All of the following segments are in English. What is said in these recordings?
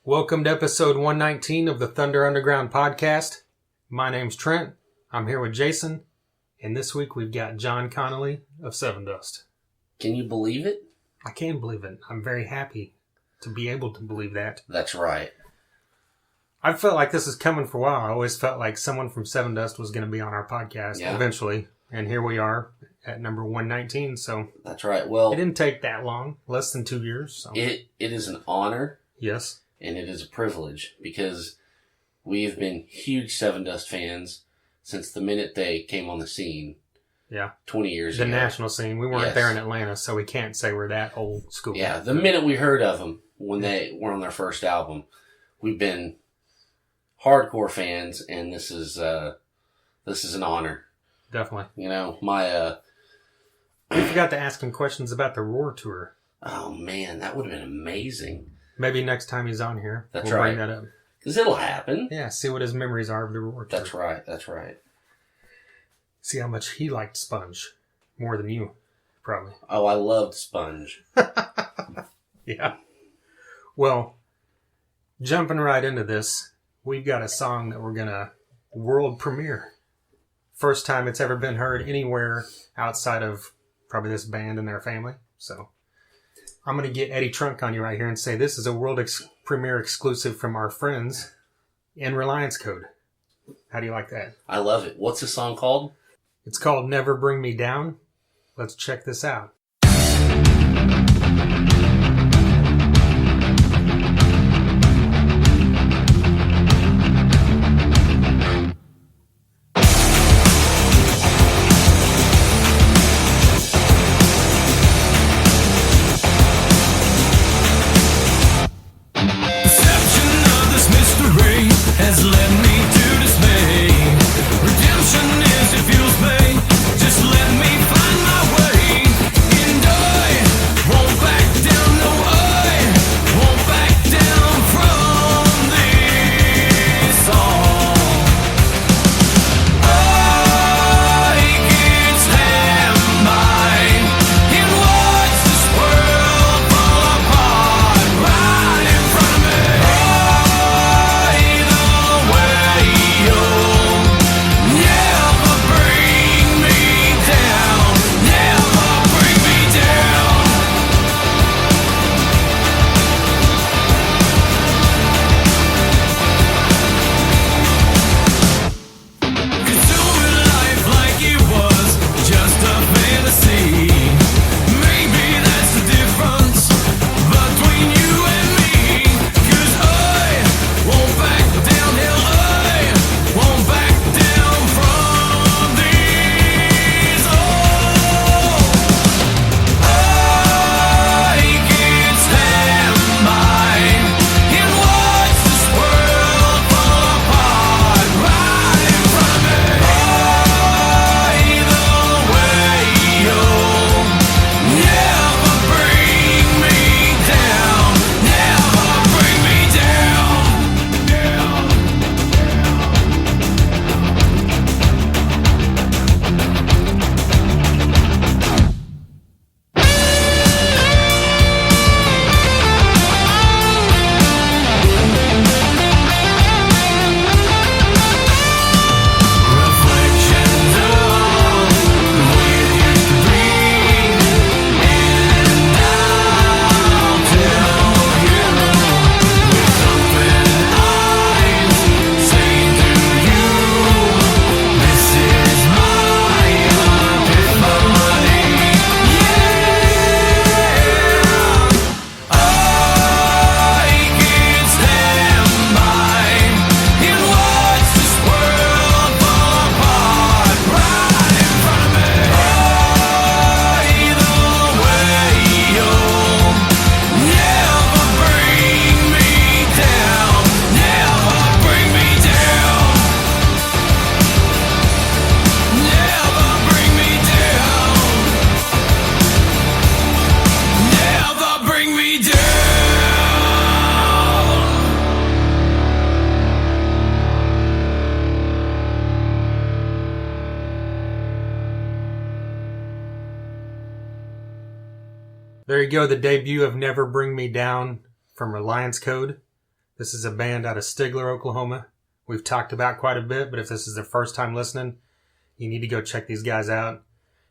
Welcome to episode 119 of the Thunder Underground podcast. My name's Trent. I'm here with Jason. And this week we've got John Connolly of Sevendust. Can you believe it? I can believe it. I'm very happy to be able to believe that. That's right. I've felt like this is coming for a while. I always felt like someone from Sevendust was going to be on our podcast eventually. And here we are at number 119. So that's right. Well, it didn't take that long, less than 2 years. So. It is an honor. Yes. And it is a privilege because we've been huge Sevendust fans since the minute they came on the scene. Yeah. 20 years ago. The national scene. We weren't there in Atlanta, so we can't say we're that old school. Yeah, the minute we heard of them when they were on their first album, we've been hardcore fans, and this is an honor. Definitely. You know, we forgot to ask him questions about the Roar tour. Oh, man, that would have been amazing. Maybe next time he's on here, we'll bring that up. Because it'll happen. Yeah, see what his memories are of the Roar tour. That's right. See how much he liked Sponge. More than you, probably. Oh, I loved Sponge. Yeah. Well, jumping right into this, we've got a song that we're going to world premiere. First time it's ever been heard anywhere outside of probably this band and their family. So I'm going to get Eddie Trunk on you right here and say this is a world premiere exclusive from our friends in Reliance Code. How do you like that? I love it. What's the song called? It's called Never Bring Me Down. Let's check this out. Has led me to dismay. Redemption is if you'll pay. Just let me find my way. And I won't back down, no I won't back down from this all. I can stand by and watch this world fall apart right in front of me. There you go, the debut of Never Bring Me Down from Reliance Code. This is a band out of Stigler, Oklahoma. We've talked about quite a bit, but if this is their first time listening, you need to go check these guys out.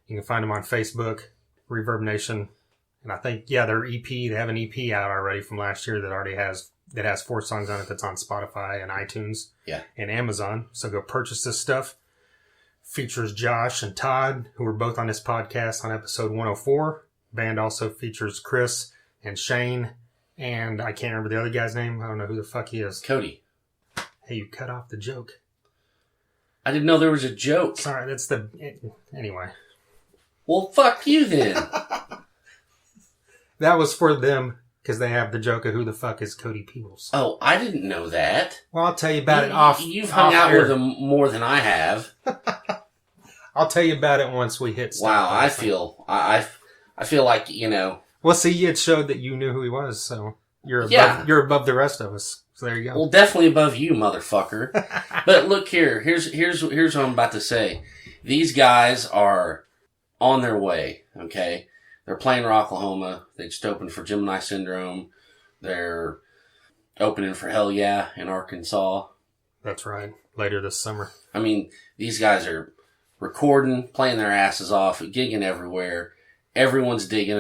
You can find them on Facebook, Reverb Nation. And I think, their EP, they have an EP out already from last year that has 4 songs on it that's on Spotify and iTunes and Amazon. So go purchase this stuff. Features Josh and Todd, who were both on this podcast on episode 104. Band also features Chris and Shane, and I can't remember the other guy's name. I don't know who the fuck he is. Cody. Hey, you cut off the joke. I didn't know there was a joke. Sorry, anyway. Well, fuck you then. That was for them, because they have the joke of who the fuck is Cody Peebles. Oh, I didn't know that. Well, I'll tell you about it off. You've hung out with him more than I have. I'll tell you about it once we hit stuff. Wow, I feel like, Well, see, it showed that you knew who he was, so you're above the rest of us. So there you go. Well, definitely above you, motherfucker. But look here. Here's what I'm about to say. These guys are on their way, okay? They're playing Rocklahoma. They just opened for Gemini Syndrome. They're opening for Hell Yeah in Arkansas. That's right. Later this summer. I mean, these guys are recording, playing their asses off, gigging everywhere. Everyone's digging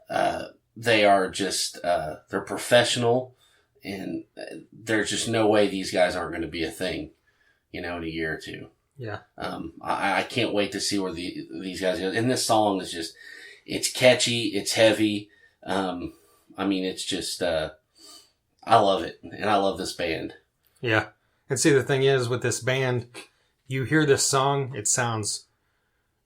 them. They are just, they're professional, and there's just no way these guys aren't going to be a thing, in a year or two. Yeah. I can't wait to see where these guys go. And this song is just, it's catchy, it's heavy. It's just, I love it, and I love this band. Yeah. And see, the thing is, with this band, you hear this song, it sounds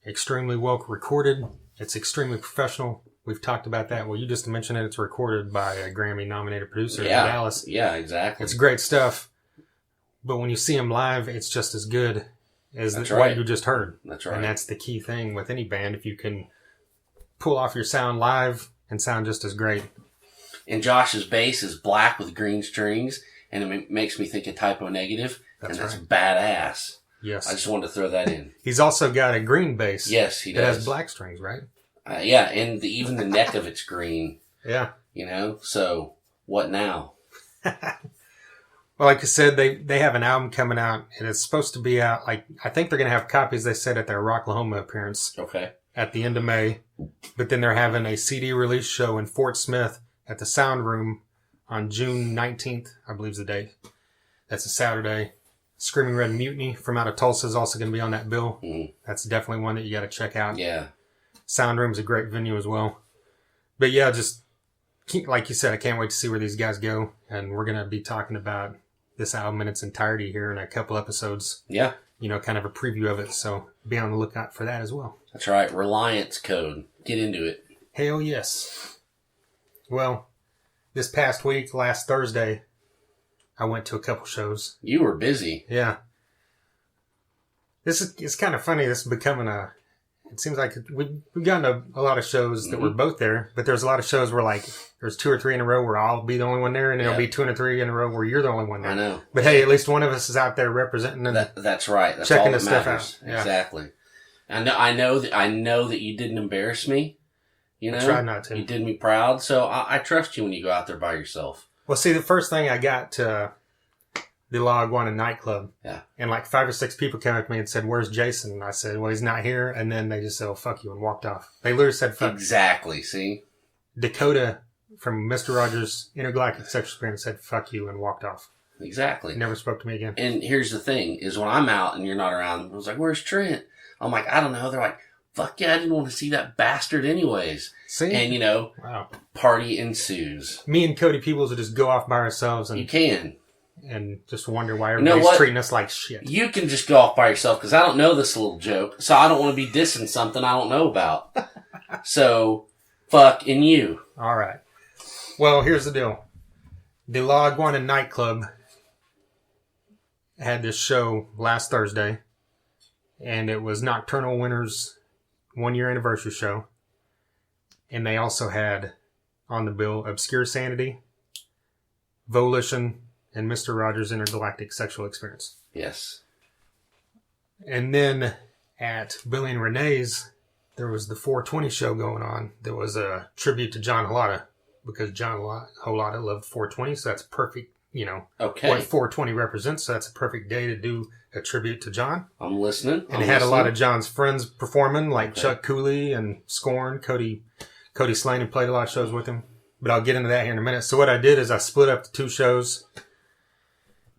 extremely well recorded. It's extremely professional. We've talked about that. Well, you just mentioned it. It's recorded by a Grammy-nominated producer in Dallas. Yeah, exactly. It's great stuff. But when you see them live, it's just as good as what you just heard. That's right. And that's the key thing with any band. If you can pull off your sound live and sound just as great. And Josh's bass is black with green strings, and it makes me think of Typo Negative. That's badass. Yes. I just wanted to throw that in. He's also got a green bass. Yes, he does. That has black strings, right? And even the neck of it's green. Yeah. So what now? Well, like I said, they have an album coming out, and it's supposed to be out, I think they're going to have copies, they said, at their Rocklahoma appearance. Okay. At the end of May. But then they're having a CD release show in Fort Smith at the Sound Room on June 19th, I believe is the date. That's a Saturday. Screaming Red Mutiny from out of Tulsa is also going to be on that bill. Mm. That's definitely one that you got to check out. Yeah. Sound Room's a great venue as well. But yeah, just like you said, I can't wait to see where these guys go. And we're going to be talking about this album in its entirety here in a couple episodes. Yeah. Kind of a preview of it. So be on the lookout for that as well. That's right. Reliance Code. Get into it. Hell yes. Well, this past week, last Thursday, I went to a couple shows. You were busy. Yeah. It's kind of funny. This is becoming it seems like we've gotten a lot of shows that were both there, but there's a lot of shows where there's 2 or 3 in a row where I'll be the only one there, and there'll be 2 or 3 in a row where you're the only one there. I know. But hey, at least one of us is out there representing and that's right. That's checking all that this stuff matters. out. Yeah. Exactly. I know that you didn't embarrass me. I tried not to. You did me proud, so I trust you when you go out there by yourself. Well, see, the first thing I got to the La Iguana nightclub. Yeah. And 5 or 6 people came up to me and said, "Where's Jason?" And I said, "Well, he's not here." And then they just said, "Oh, fuck you," and walked off. They literally said, "Fuck." Exactly. See? Dakota from Mr. Rogers' Intergalactic Sexual Experience said, "Fuck you," and walked off. Exactly. Never spoke to me again. And here's the thing, is when I'm out and you're not around, I was like, "Where's Trent?" I'm like, "I don't know." They're like, "Fuck yeah, I didn't want to see that bastard anyways." See? And, wow. Party ensues. Me and Cody Peebles would just go off by ourselves and you can. And just wonder why everybody's treating us like shit. You can just go off by yourself, because I don't know this little joke, so I don't want to be dissing something I don't know about. So, fucking you. All right. Well, here's the deal. The La Iguana nightclub had this show last Thursday, and it was Nocturnal Winter's 1-year anniversary show. And they also had on the bill Obscure Sanity, Volition, and Mr. Rogers' Intergalactic Sexual Experience. Yes. And then at Billy and Renee's, there was the 420 show going on. There was a tribute to John Holata, because John Holata loved 420, so that's perfect Okay. what 420 represents. So that's a perfect day to do a tribute to John. I'm listening. And they had a lot of John's friends performing, like Chuk Cooley and Scorned. Cody Slane had played a lot of shows with him. But I'll get into that here in a minute. So what I did is I split up the 2 shows.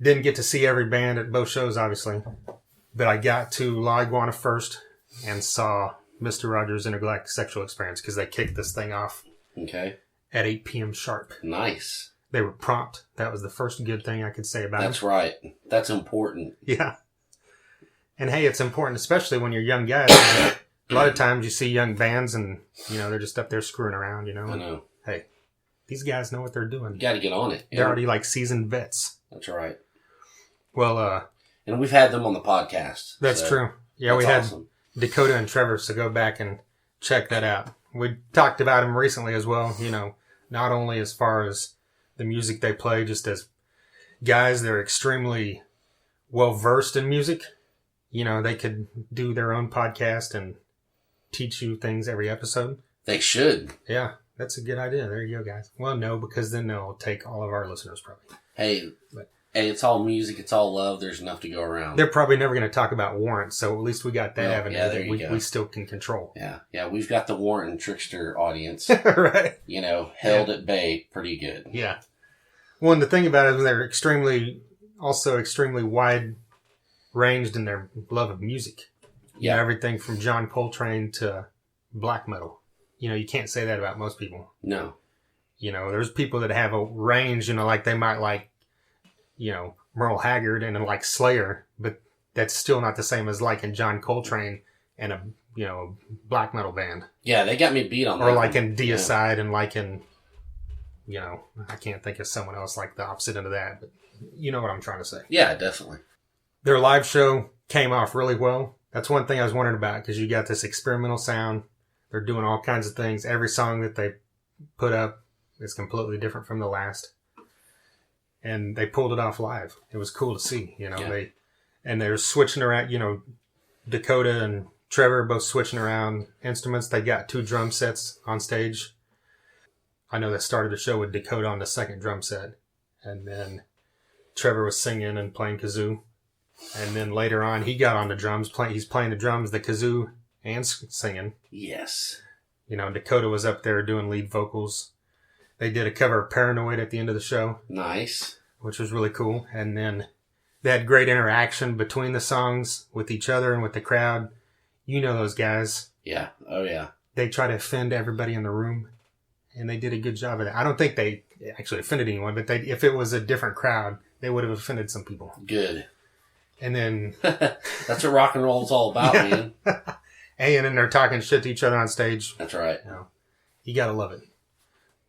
Didn't get to see every band at both shows, obviously. But I got to La Iguana first and saw Mr. Rogers' Intergalactic Sexual Experience because they kicked this thing off at 8 p.m. sharp. Nice. They were prompt. That was the first good thing I could say about it. That's right. That's important. Yeah. And hey, it's important, especially when you're young guys. A lot of times you see young bands and, they're just up there screwing around, I know. Hey, these guys know what they're doing. You got to get on it. They're already like seasoned vets. That's right. Well, and we've had them on the podcast. That's true. Yeah, we had Dakota and Trevor, so go back and check that out. We talked about them recently as well, not only as far as the music they play, just as guys, they're extremely well versed in music. They could do their own podcast and teach you things every episode. They should. Yeah, that's a good idea. There you go, guys. Well, no, because then they'll take all of our listeners probably. Hey, it's all music. It's all love. There's enough to go around. They're probably never going to talk about warrants, so at least we got that avenue that we still can control. Yeah. We've got the warrant and trickster audience. Right. Held at bay pretty good. Yeah. Well, and the thing about it is they're extremely wide ranged in their love of music. Yeah. Everything from John Coltrane to black metal. You can't say that about most people. No. There's people that have a range, like they might like, Merle Haggard and like Slayer, but that's still not the same as liking John Coltrane and a, black metal band. Yeah, they got me beat on that. Or like in Deicide and like in, I can't think of someone else like the opposite end of that, but you know what I'm trying to say. Yeah, definitely. Their live show came off really well. That's one thing I was wondering about because you got this experimental sound. They're doing all kinds of things. Every song that they put up is completely different from the last. And they pulled it off live. It was cool to see, they're switching around, Dakota and Trevor are both switching around instruments. They got 2 drum sets on stage. I know they started the show with Dakota on the second drum set. And then Trevor was singing and playing kazoo. And then later on, he got on the drums. He's playing the drums, the kazoo, and singing. Yes. Dakota was up there doing lead vocals. They did a cover of Paranoid at the end of the show. Nice. Which was really cool. And then they had great interaction between the songs with each other and with the crowd. Those guys. Yeah. Oh, yeah. They try to offend everybody in the room. And they did a good job of that. I don't think they actually offended anyone, but if it was a different crowd, they would have offended some people. Good. And then... That's what rock and roll is all about, man. Hey, and then they're talking shit to each other on stage. That's right. You gotta love it.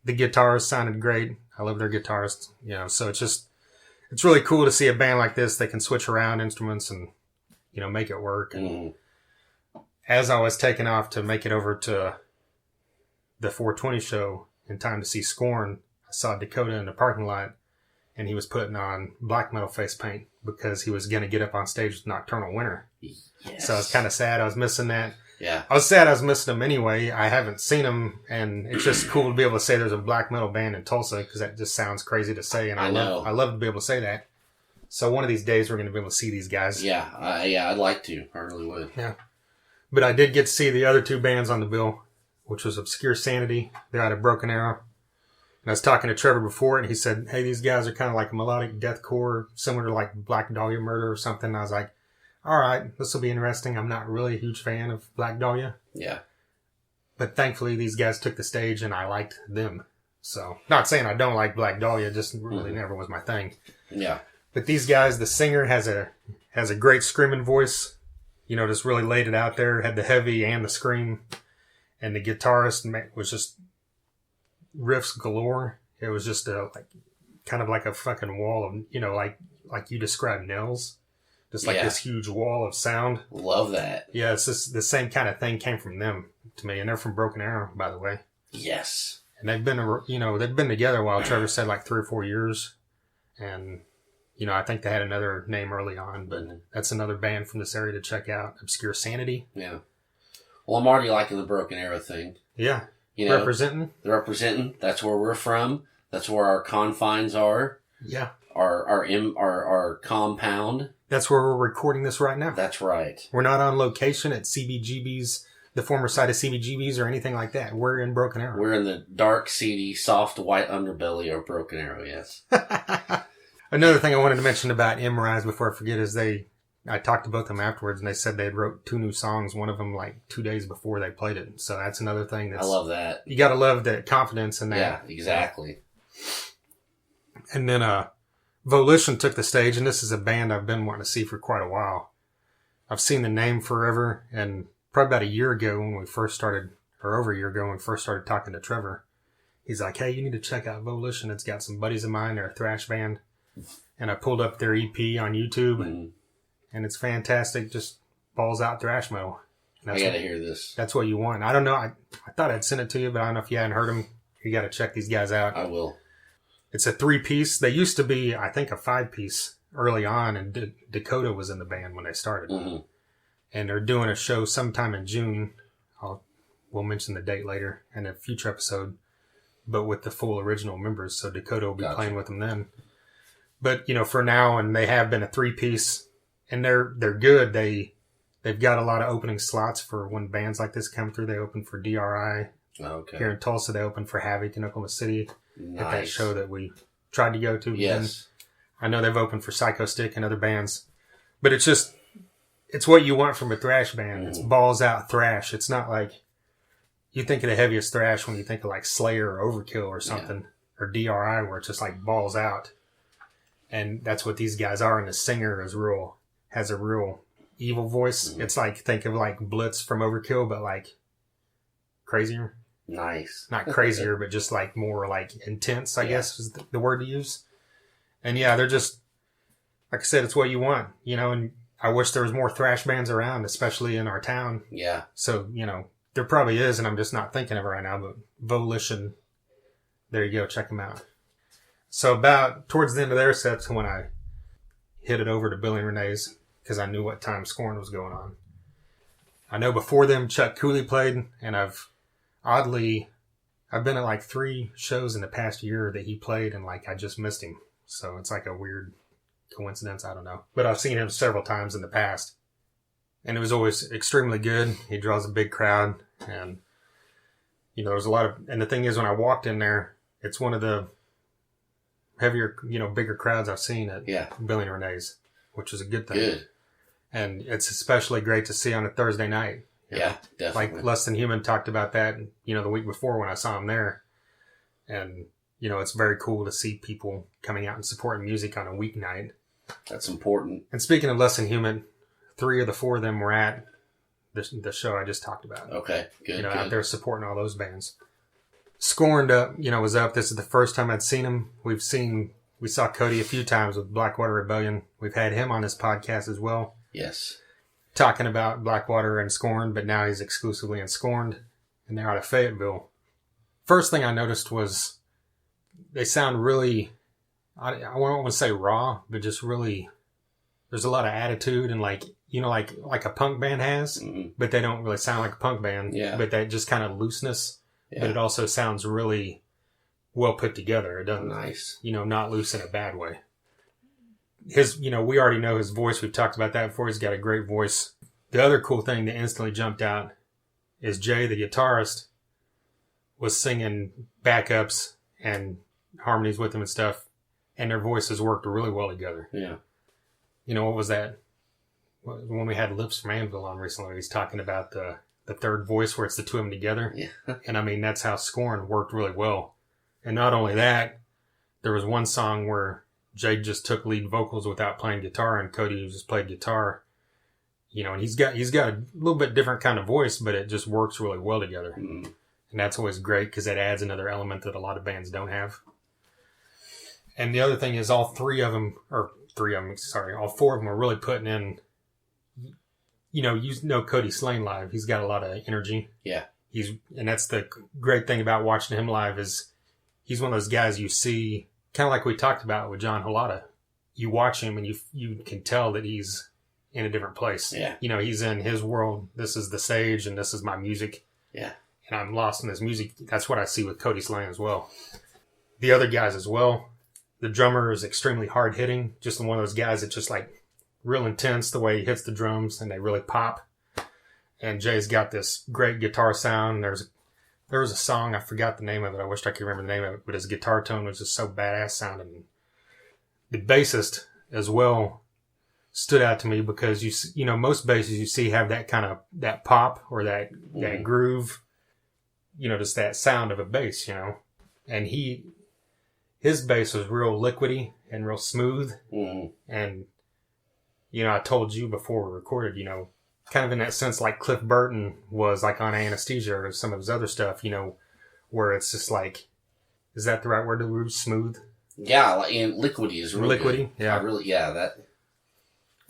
The guitars sounded great. I love their guitarists. So it's really cool to see a band like this. They can switch around instruments and, make it work. And as I was taking off to make it over to the 420 show in time to see Scorned, I saw Dakota in the parking lot and he was putting on black metal face paint because he was going to get up on stage with Nocturnal Winter. Yes. So I was kind of sad I was missing that. Yeah. I was sad I was missing them anyway. I haven't seen them, and it's just cool to be able to say there's a black metal band in Tulsa because that just sounds crazy to say, and I love to be able to say that. So one of these days we're going to be able to see these guys. Yeah, I'd like to. I really would. Yeah. But I did get to see the other 2 bands on the bill, which was Obscure Sanity. They're out of Broken Arrow. And I was talking to Trevor before, and he said, hey, these guys are kind of like melodic deathcore, similar to like Black Dahlia Murder or something. And I was like, all right, this will be interesting. I'm not really a huge fan of Black Dahlia. Yeah. But thankfully, these guys took the stage, and I liked them. So, not saying I don't like Black Dahlia, just really never was my thing. Yeah. But these guys, the singer has a great screaming voice. Just really laid it out there. Had the heavy and the scream. And the guitarist was just riffs galore. It was just kind of like a fucking wall of, like you described Nels. Just like this huge wall of sound. Love that. Yeah, it's just the same kind of thing came from them to me. And they're from Broken Arrow, by the way. Yes. And they've been together a while. Trevor said like 3 or 4 years. And, I think they had another name early on, but that's another band from this area to check out. Obscure Sanity. Yeah. Well, I'm already liking the Broken Arrow thing. Yeah. Representing. That's where we're from. That's where our confines are. Yeah. our compound. That's where we're recording this right now. That's right. We're not on location at CBGB's, the former site of CBGB's or anything like that. We're in Broken Arrow. We're in the dark, seedy, soft, white underbelly of Broken Arrow, yes. Another thing I wanted to mention about M-Rise before I forget is I talked to both of them afterwards, and they said they wrote 2 new songs, one of them like 2 days before they played it. So that's another thing. I love that. You got to love the confidence in that. Yeah, exactly. And then Volition took the stage, and this is a band I've been wanting to see for quite a while. I've seen the name forever, and probably about a year ago when we first started, or over a year ago when we first started talking to Trevor, he's like, hey, you need to check out Volition. It's got some buddies of mine. They're a thrash band. And I pulled up their EP on YouTube, and it's fantastic. Just balls out thrash metal. I gotta hear this. That's what you want. I don't know. I thought I'd send it to you, but I don't know if you hadn't heard them. You got to check these guys out. I will. It's a 3-piece. They used to be, I think, a 5-piece early on, and Dakota was in the band when they started. Mm-hmm. And they're doing a show sometime in June. We'll mention the date later in a future episode, but with the full original members. So Dakota will be playing with them then. But, for now, and they have been a 3-piece, and they're good. They've got a lot of opening slots for when bands like this come through. They open for DRI. Okay. Here in Tulsa, they open for Havoc in Oklahoma City. Nice. At that show that we tried to go to. Yes. And I know they've opened for Psycho Stick and other bands. But it's what you want from a thrash band. It's balls out thrash. It's not like you think of the heaviest thrash when you think of like Slayer or Overkill or something. Or DRI where it's just like balls out. And that's what these guys are. And the singer has a real evil voice. It's like, think of like Blitz from Overkill, but like crazier. Nice. Not crazier, but just like more like intense, I guess is the word to use. And yeah, they're just, like I said, it's what you want, and I wish there was more thrash bands around, especially in our town. Yeah. So, there probably is, and I'm just not thinking of it right now, but Volition, there you go, check them out. So about towards the end of their sets when I hit it over to Billy and Renee's, because I knew what time Scorned was going on. I know before them, Chuk Cooley played, and I've been at like 3 shows in the past year that he played, and like I just missed him. So it's like a weird coincidence. I don't know. But I've seen him several times in the past, and it was always extremely good. He draws a big crowd, and there's a lot of, and the thing is when I walked in there, it's one of the heavier, bigger crowds I've seen at Billy and Renee's, which is a good thing. Good. And it's especially great to see on a Thursday night. Yeah, definitely. Like Less Than Human talked about that, the week before when I saw him there. And, it's very cool to see people coming out and supporting music on a weeknight. That's important. And speaking of Less Than Human, 3 of the 4 of them were at the show I just talked about. Okay, good. Out there supporting all those bands. Scorned up, was up. This is the first time I'd seen him. We saw Cody a few times with Blackwater Rebellion. We've had him on this podcast as well. Yes. Talking about Blackwater and Scorned, but now he's exclusively in Scorned, and they're out of Fayetteville. First thing I noticed was they sound really, I don't want to say raw, but just really, there's a lot of attitude and like a punk band has, but they don't really sound like a punk band. Yeah. But that just kind of looseness, but it also sounds really well put together. It doesn't, nice. Not loose in a bad way. We already know his voice. We've talked about that before. He's got a great voice. The other cool thing that instantly jumped out is Jay, the guitarist, was singing backups and harmonies with him and stuff, and their voices worked really well together. Yeah. What was that? When we had Lips from Anvil on recently, he's talking about the third voice where it's the 2 of them together. Yeah. And I mean, that's how Scorned worked really well. And not only that, there was one song where Jay just took lead vocals without playing guitar, and Cody just played guitar. And he's got a little bit different kind of voice, but it just works really well together. And that's always great because it adds another element that a lot of bands don't have. And the other thing is all 4 of them are really putting in, Cody Slane live. He's got a lot of energy. Yeah. And that's the great thing about watching him live is he's one of those guys you see, kind of like we talked about with John Holata. You watch him and you can tell that he's in a different place. Yeah. He's in his world. This is the stage and this is my music. Yeah. And I'm lost in this music. That's what I see with Cody Slane as well. The other guys as well. The drummer is extremely hard hitting. Just one of those guys that's just like real intense the way he hits the drums and they really pop. And Jay's got this great guitar sound. There was a song, I forgot the name of it. I wish I could remember the name of it, but his guitar tone was just so badass sounding. The bassist as well stood out to me because you know, most basses you see have that kind of, that pop or that groove, you know, just that sound of a bass, you know. And his bass was real liquidy and real smooth. Mm-hmm. And, you know, I told you before we recorded, you know, kind of in that sense like Cliff Burton was like on Anesthesia or some of his other stuff, you know, where it's just like, is that the right word to use? Smooth? Yeah, and liquidy is really liquidy, good. Yeah.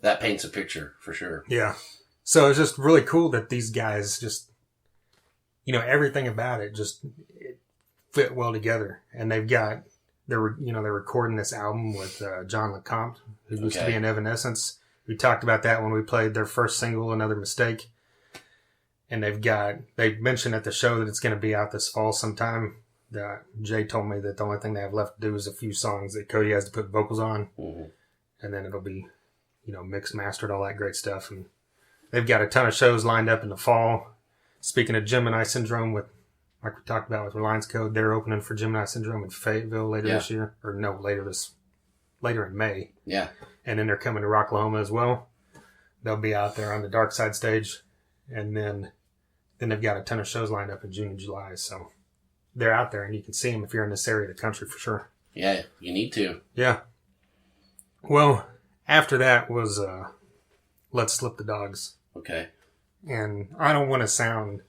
That paints a picture for sure. Yeah. So it's just really cool that these guys just, you know, everything about it just it fit well together. And they're recording this album with John LeCompte, who used to be in Evanescence. We talked about that when we played their first single, Another Mistake. And they mentioned at the show that it's going to be out this fall sometime. Jay told me that the only thing they have left to do is a few songs that Cody has to put vocals on. Mm-hmm. And then it'll be, you know, mixed, mastered, all that great stuff. And they've got a ton of shows lined up in the fall. Speaking of Gemini Syndrome, like we talked about with Reliance Code, they're opening for Gemini Syndrome in Fayetteville later this year. Or no, later in May. Yeah. And then they're coming to Rocklahoma as well. They'll be out there on the Dark Side stage. And then they've got a ton of shows lined up in June and July. So they're out there and you can see them if you're in this area of the country for sure. Yeah, you need to. Yeah. Well, after that was Let's Slip the Dogs. Okay. And I don't want to sound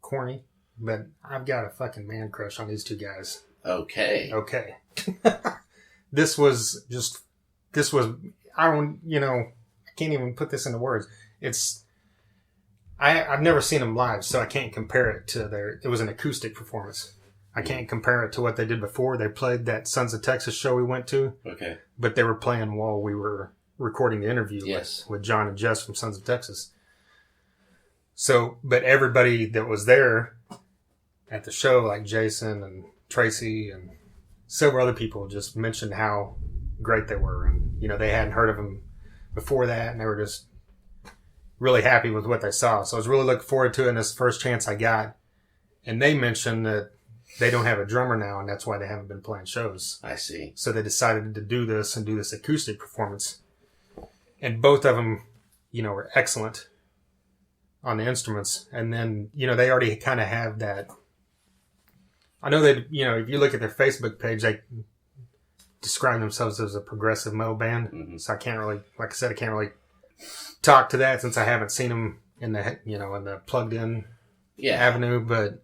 corny, but I've got a fucking man crush on these two guys. Okay. I can't even put this into words. I've never seen them live, so I can't compare it to it was an acoustic performance. I can't compare it to what they did before. They played that Sons of Texas show we went to. Okay. But they were playing while we were recording the interview with John and Jess from Sons of Texas. So, but everybody that was there at the show, like Jason and Tracy and several other people, just mentioned how great they were. And, you know, they hadn't heard of them before that, and they were just really happy with what they saw. So I was really looking forward to it in this first chance I got. And they mentioned that they don't have a drummer now, and that's why they haven't been playing shows. I see. So they decided to do this acoustic performance. And both of them, you know, were excellent on the instruments. And then, you know, they already kind of have that. I know that, you know, if you look at their Facebook page, they describe themselves as a progressive metal band. Mm-hmm. So I can't really, like I said, I can't really talk to that since I haven't seen them in the plugged in avenue. But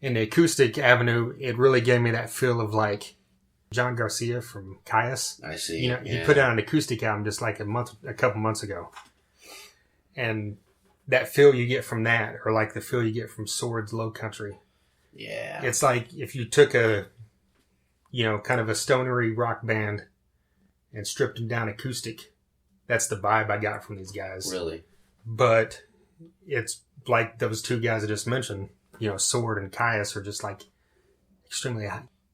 in the acoustic avenue, it really gave me that feel of like John Garcia from Caius. I see. You know, he put out an acoustic album just like a couple months ago. And that feel you get from that, or like the feel you get from Sword's Low Country. Yeah. It's like if you took a, you know, kind of a stonery rock band and stripped them down acoustic. That's the vibe I got from these guys. Really? But it's like those two guys I just mentioned, you know, Sword and Caius are just like extremely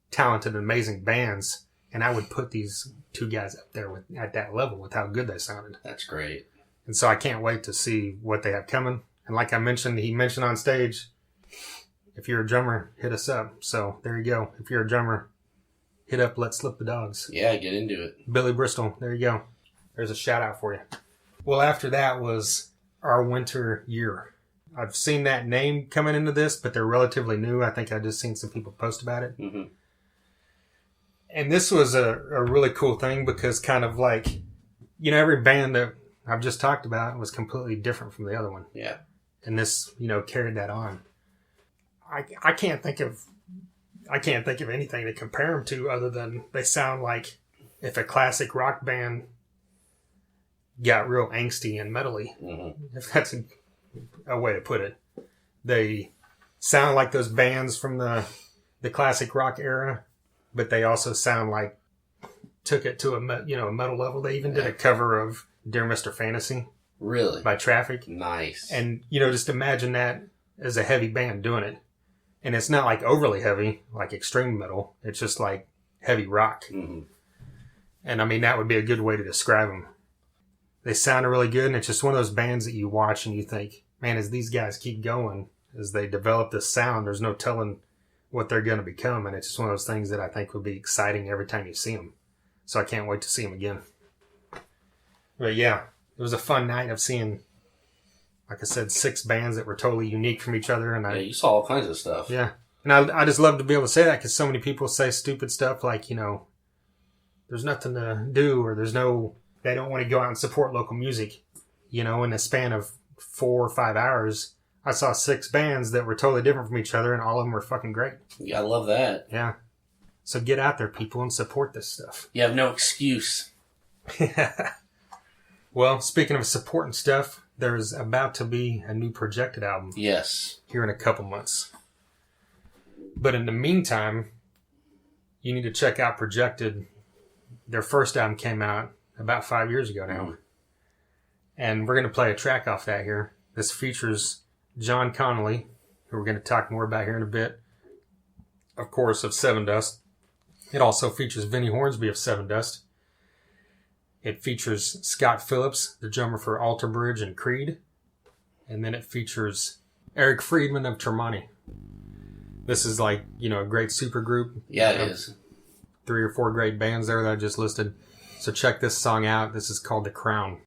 talented, amazing bands. And I would put these two guys up there at that level with how good they sounded. That's great. And so I can't wait to see what they have coming. And like I mentioned, he mentioned on stage, if you're a drummer, hit us up. So there you go. If you're a drummer, hit up Let's Slip the Dogs. Yeah, get into it. Billy Bristol. There you go. There's a shout out for you. Well, after that was Our Winter Year. I've seen that name coming into this, but they're relatively new. I think I just seen some people post about it. Mm-hmm. And this was a really cool thing because kind of like, you know, every band that I've just talked about was completely different from the other one. Yeah. And this, you know, carried that on. I can't think of anything to compare them to other than they sound like if a classic rock band got real angsty and metally, if that's a way to put it. They sound like those bands from the classic rock era, but they also sound like took it to a metal level. They even did a cover of Dear Mr. Fantasy. Really? By Traffic. Nice. And, you know, just imagine that as a heavy band doing it. And it's not like overly heavy, like extreme metal. It's just like heavy rock. Mm-hmm. And I mean, that would be a good way to describe them. They sounded really good, and it's just one of those bands that you watch and you think, man, as these guys keep going, as they develop this sound, there's no telling what they're going to become. And it's just one of those things that I think would be exciting every time you see them. So I can't wait to see them again. But yeah, it was a fun night of seeing, like I said, 6 bands that were totally unique from each other. And Yeah, you saw all kinds of stuff. Yeah. And I just love to be able to say that because so many people say stupid stuff like, you know, there's nothing to do or they don't want to go out and support local music. You know, in a span of 4 or 5 hours, I saw 6 bands that were totally different from each other and all of them were fucking great. Yeah, I love that. Yeah. So get out there, people, and support this stuff. You have no excuse. Well, speaking of supporting stuff, there's about to be a new Projected album. Yes. Here in a couple months. But in the meantime, you need to check out Projected. Their first album came out about 5 years ago now. Mm. And we're going to play a track off that here. This features John Connolly, who we're going to talk more about here in a bit. Of course, of Sevendust. It also features Vinnie Hornsby of Sevendust. It features Scott Phillips, the drummer for Alter Bridge and Creed. And then it features Eric Friedman of Tremonti. This is like, you know, a great super group. Yeah, it is. 3 or 4 great bands there that I just listed. So check this song out. This is called The Crown.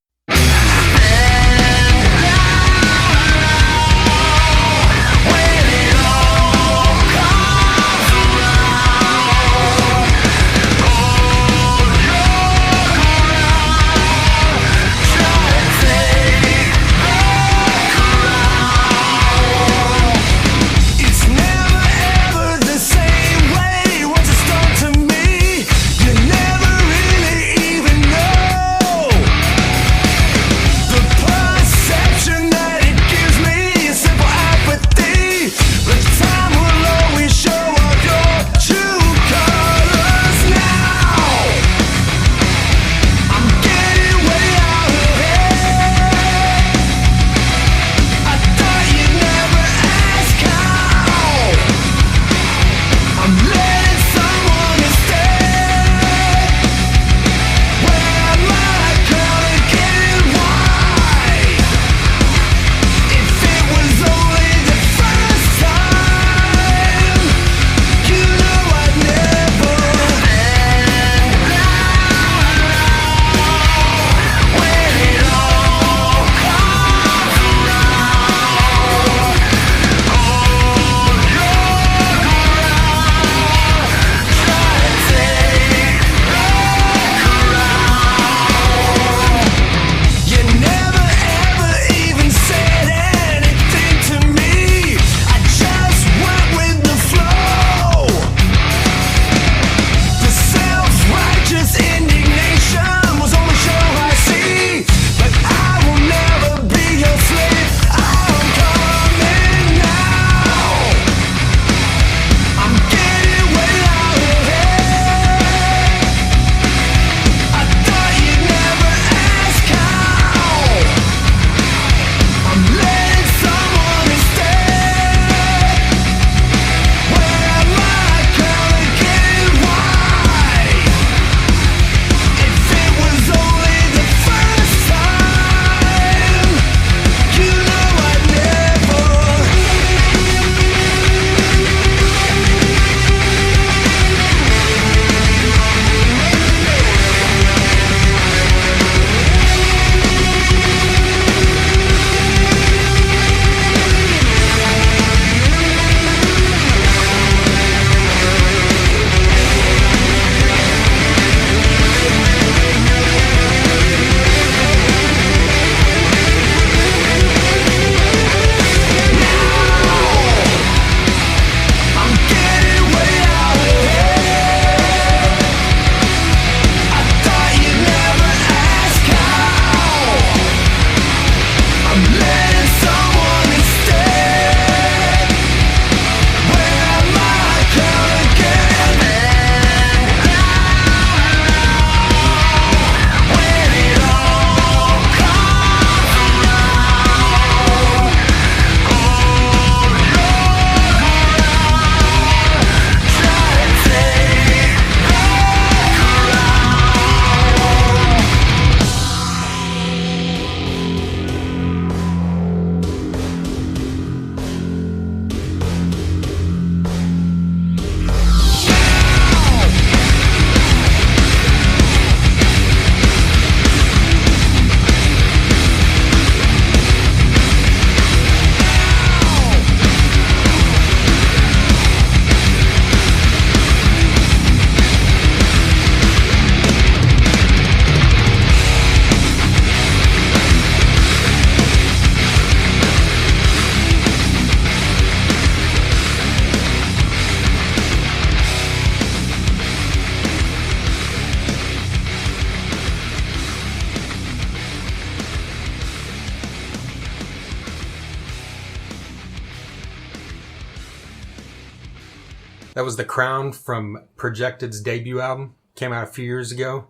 That was The Crown from Projected's debut album. Came out a few years ago.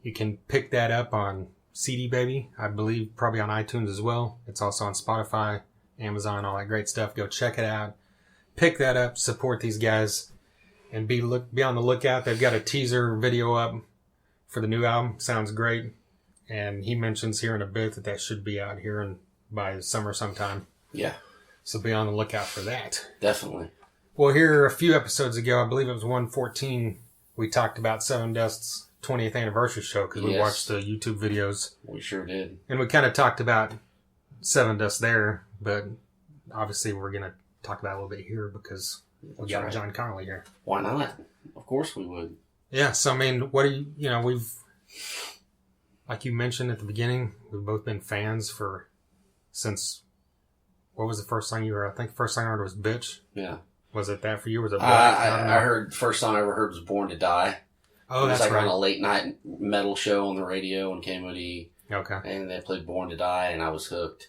You can pick that up on CD Baby. I believe probably on iTunes as well. It's also on Spotify, Amazon, all that great stuff. Go check it out. Pick that up. Support these guys. And be on the lookout. They've got a teaser video up for the new album. Sounds great. And he mentions here in a bit that should be out here by summer sometime. Yeah. So be on the lookout for that. Definitely. Well, here a few episodes ago, I believe it was 114, we talked about Sevendust's 20th anniversary show because we watched the YouTube videos. We sure did. And we kind of talked about Sevendust there, but obviously we're going to talk about it a little bit here because we got John Connolly here. Why not? Of course we would. Yeah, so I mean, what do we've, like you mentioned at the beginning, we've both been fans since, what was the first song you heard? I think the first song I heard was Bitch. Yeah. Was it that for you? Was it Black? I heard, first song I ever heard was Born to Die. Oh, that's right. It was right. on a late night metal show on the radio on KMOD. Okay. And they played Born to Die and I was hooked.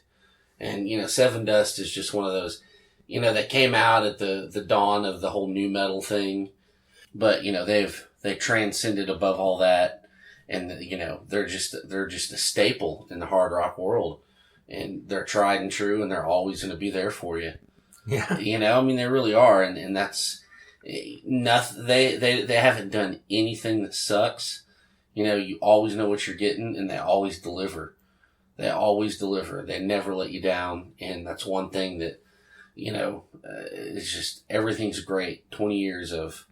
And, Sevendust is just one of those, that came out at the dawn of the whole new metal thing. But, they transcended above all that. And, they're just a staple in the hard rock world. And they're tried and true and they're always going to be there for you. Yeah. They really are. And that's nothing. They haven't done anything that sucks. You always know what you're getting and they always deliver. They always deliver. They never let you down. And that's one thing that, it's just, everything's great. 20 years of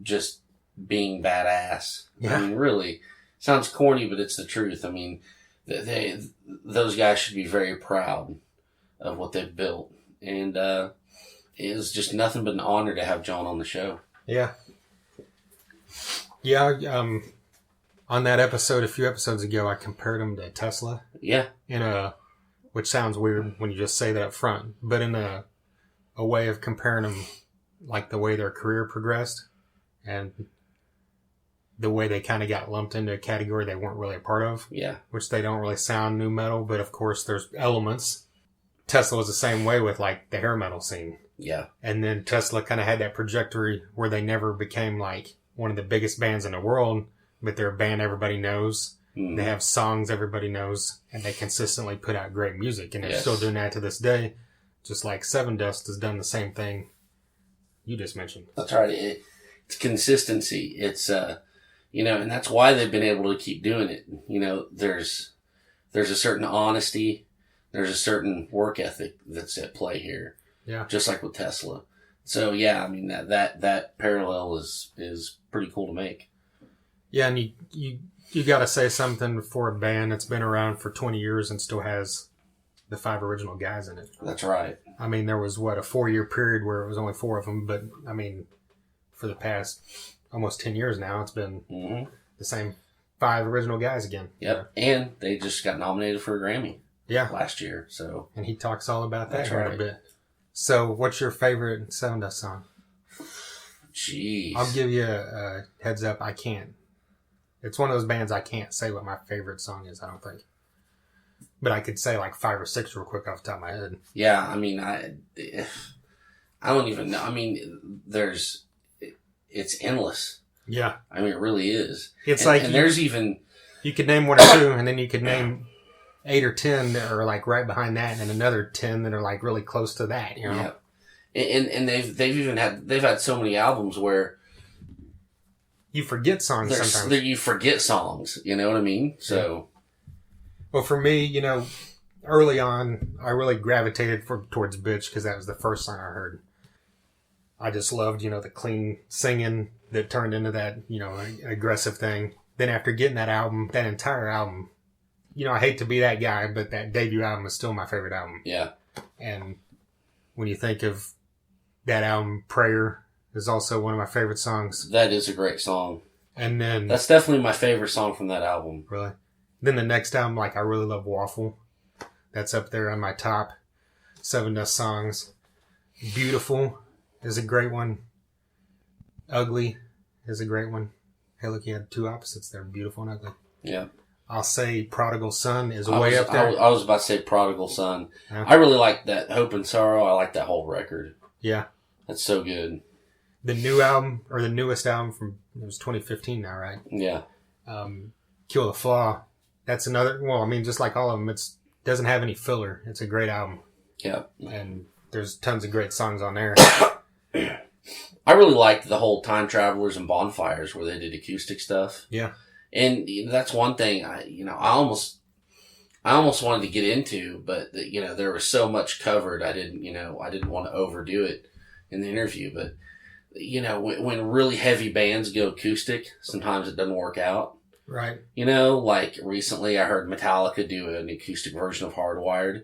just being badass. Yeah. I mean, really, sounds corny, but it's the truth. I mean, those guys should be very proud of what they've built. And it was just nothing but an honor to have John on the show. Yeah. Yeah, on that episode, a few episodes ago, I compared him to Tesla. Yeah. Which sounds weird when you just say that up front, but in a way of comparing them, like the way their career progressed and the way they kind of got lumped into a category they weren't really a part of. Yeah. Which they don't really sound new metal, but of course there's elements. Tesla was the same way with like the hair metal scene. Yeah. And then Tesla kind of had that trajectory where they never became like one of the biggest bands in the world, but they're a band everybody knows. Mm. They have songs everybody knows, and they consistently put out great music. And they're still doing that to this day, just like Sevendust has done the same thing you just mentioned. That's right. It's consistency. It's, and that's why they've been able to keep doing it. There's a certain honesty. There's a certain work ethic that's at play here. Yeah. Just like with Tesla. So yeah, I mean that parallel is pretty cool to make. Yeah, and you got to say something for a band that's been around for 20 years and still has the 5 original guys in it. That's right. I mean, there was a 4-year period where it was only 4 of them, but I mean, for the past almost 10 years now, it's been the same 5 original guys again. Yep, and they just got nominated for a Grammy. Yeah. Last year, so. And he talks all about that right. a bit. So, what's your favorite Sevendust song? Jeez. I'll give you a heads up. I can't. It's one of those bands I can't say what my favorite song is, I don't think. But I could say like 5 or 6 real quick off the top of my head. Yeah, I mean, I don't even know. I mean, it's endless. Yeah. I mean, it really is. It's and there's even. You could name 1 or 2, and then you could name 8 or 10 that are like right behind that, and another 10 that are like really close to that, Yeah. And they've had so many albums where you forget songs sometimes. You forget songs, you know what I mean? So, well, for me, early on, I really gravitated towards Bitch because that was the first song I heard. I just loved, the clean singing that turned into that, aggressive thing. Then after getting that entire album, I hate to be that guy, but that debut album is still my favorite album. Yeah. And when you think of that album, Prayer is also one of my favorite songs. That is a great song. And then... That's definitely my favorite song from that album. Really? Then the next album, I really love Waffle. That's up there on my top Sevendust songs. Beautiful is a great one. Ugly is a great one. Hey, look, you had 2 opposites there, beautiful and ugly. Yeah. I'll say Prodigal Son is way up there. I was about to say Prodigal Son. Yeah. I really like that Hope and Sorrow. I like that whole record. Yeah. That's so good. the new album, or the newest album from, it was 2015 now, right? Yeah. Kill the Flaw. That's another, well, I mean, just like all of them, doesn't have any filler. It's a great album. Yeah. And there's tons of great songs on there. I really liked the whole Time Travelers and Bonfires where they did acoustic stuff. Yeah. And that's one thing I almost wanted to get into, but there was so much covered. I didn't want to overdo it in the interview, but when really heavy bands go acoustic, sometimes it doesn't work out. Right. Like recently I heard Metallica do an acoustic version of Hardwired.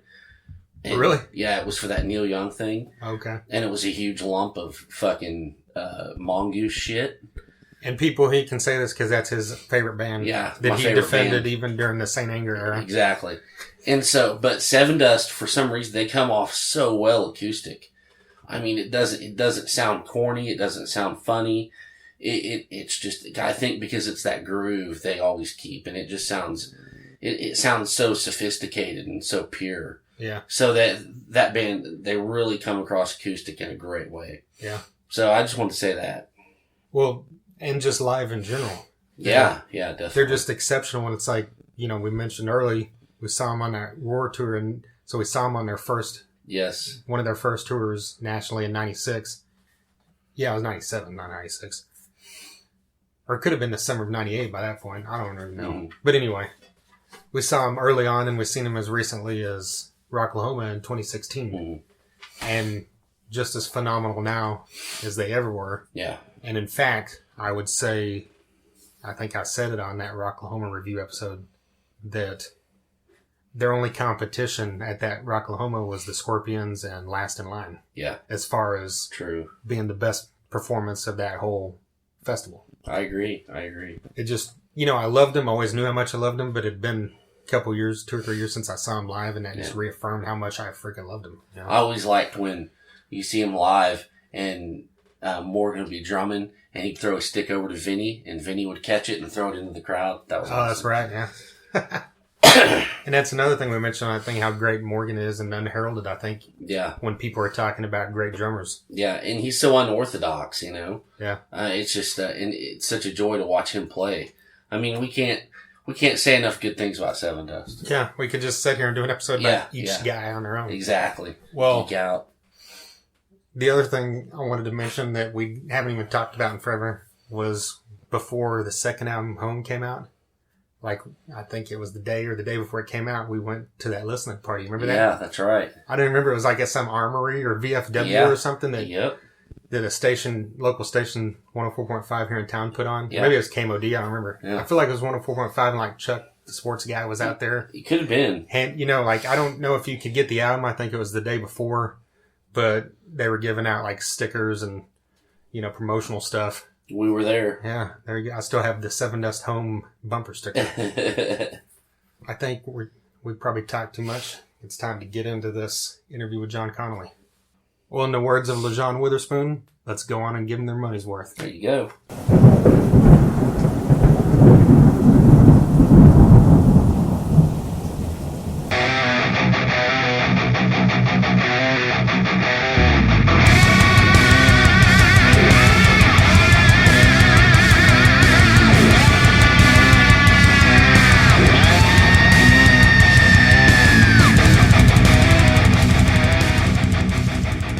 And really? Yeah, it was for that Neil Young thing. Okay. And it was a huge lump of fucking mongoose shit. And he can say this because that's his favorite band. Yeah, that he defended even during the St. Anger era. Exactly. And so, but Sevendust, for some reason, they come off so well acoustic. I mean, it doesn't sound corny. It doesn't sound funny. It's just, I think because it's that groove they always keep, and it just sounds, it sounds so sophisticated and so pure. Yeah. So that band, they really come across acoustic in a great way. Yeah. So I just want to say that. Well, and just live in general. Yeah, definitely. They're just exceptional. And it's like, we mentioned early, we saw them on that Roar tour, and so we saw them on their first, one of their first tours nationally in 96. Yeah, it was 97, not 96. Or it could have been the summer of 98 by that point. I don't really know. Mm-hmm. But anyway, we saw them early on, and we've seen them as recently as Rocklahoma in 2016. Mm-hmm. And just as phenomenal now as they ever were. Yeah. And in fact, I would say, I think I said it on that Rocklahoma review episode, that their only competition at that Rocklahoma was the Scorpions and Last in Line. Yeah. As far as true being the best performance of that whole festival. I agree. It just, I loved them. I always knew how much I loved them, but it had been a couple years, 2 or 3 years since I saw them live, and that just reaffirmed how much I freaking loved them. I always liked when you see them live and Morgan would be drumming and he'd throw a stick over to Vinny and Vinny would catch it and throw it into the crowd. That was awesome. That's right, yeah. And that's another thing we mentioned, I think, how great Morgan is and unheralded, I think. Yeah. When people are talking about great drummers. Yeah, and he's so unorthodox, Yeah. It's just, and it's such a joy to watch him play. I mean, we can't say enough good things about Sevendust. Yeah, we could just sit here and do an episode about each guy on their own. Exactly. Well, geek out. The other thing I wanted to mention that we haven't even talked about in forever was before the second album, Home, came out. Like, I think it was the day before it came out, we went to that listening party. Remember that? Yeah, that's right. I don't remember. It was like at some armory or VFW or something that a local station, 104.5 here in town put on. Yeah. Maybe it was KMOD. I don't remember. Yeah. I feel like it was 104.5 and like Chuck, the sports guy, was out there. He could have been. And, I don't know if you could get the album. I think it was the day before, but they were giving out like stickers and, promotional stuff. We were there. Yeah, there you go. I still have the Sevendust Home bumper sticker. I think we probably talked too much. It's time to get into this interview with John Connolly. Well, in the words of LeJean Witherspoon, let's go on and give them their money's worth. There you go.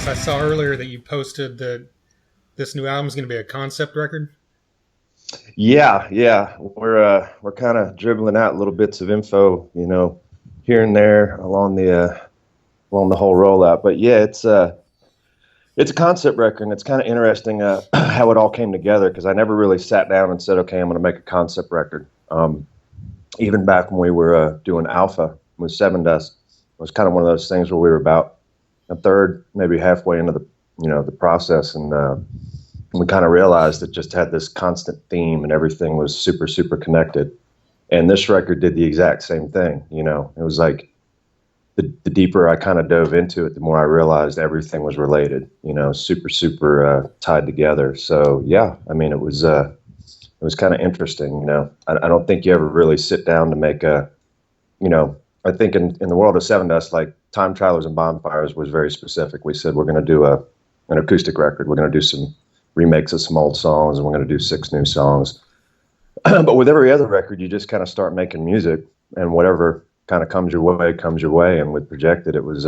I saw earlier that you posted that this new album is going to be a concept record. Yeah. We're kind of dribbling out little bits of info, here and there along the whole rollout. But yeah, it's a concept record, and it's kind of interesting how it all came together, because I never really sat down and said, okay, I'm going to make a concept record. Even back when we were doing Alpha with Sevendust, it was kind of one of those things where we were about a third, maybe halfway into the process, and we kind of realized it just had this constant theme, and everything was super, super connected. And this record did the exact same thing. It was like the deeper I kind of dove into it, the more I realized everything was related. Super, super tied together. So yeah, I mean, it was kind of interesting. I don't think you ever really sit down to make a, I think in the world of Sevendust, like Time Travelers and Bonfires was very specific. We said, we're going to do an acoustic record. We're going to do some remakes of some old songs, and we're going to do 6 new songs. But with every other record, you just kind of start making music, and whatever kind of comes your way. And with Projected, it was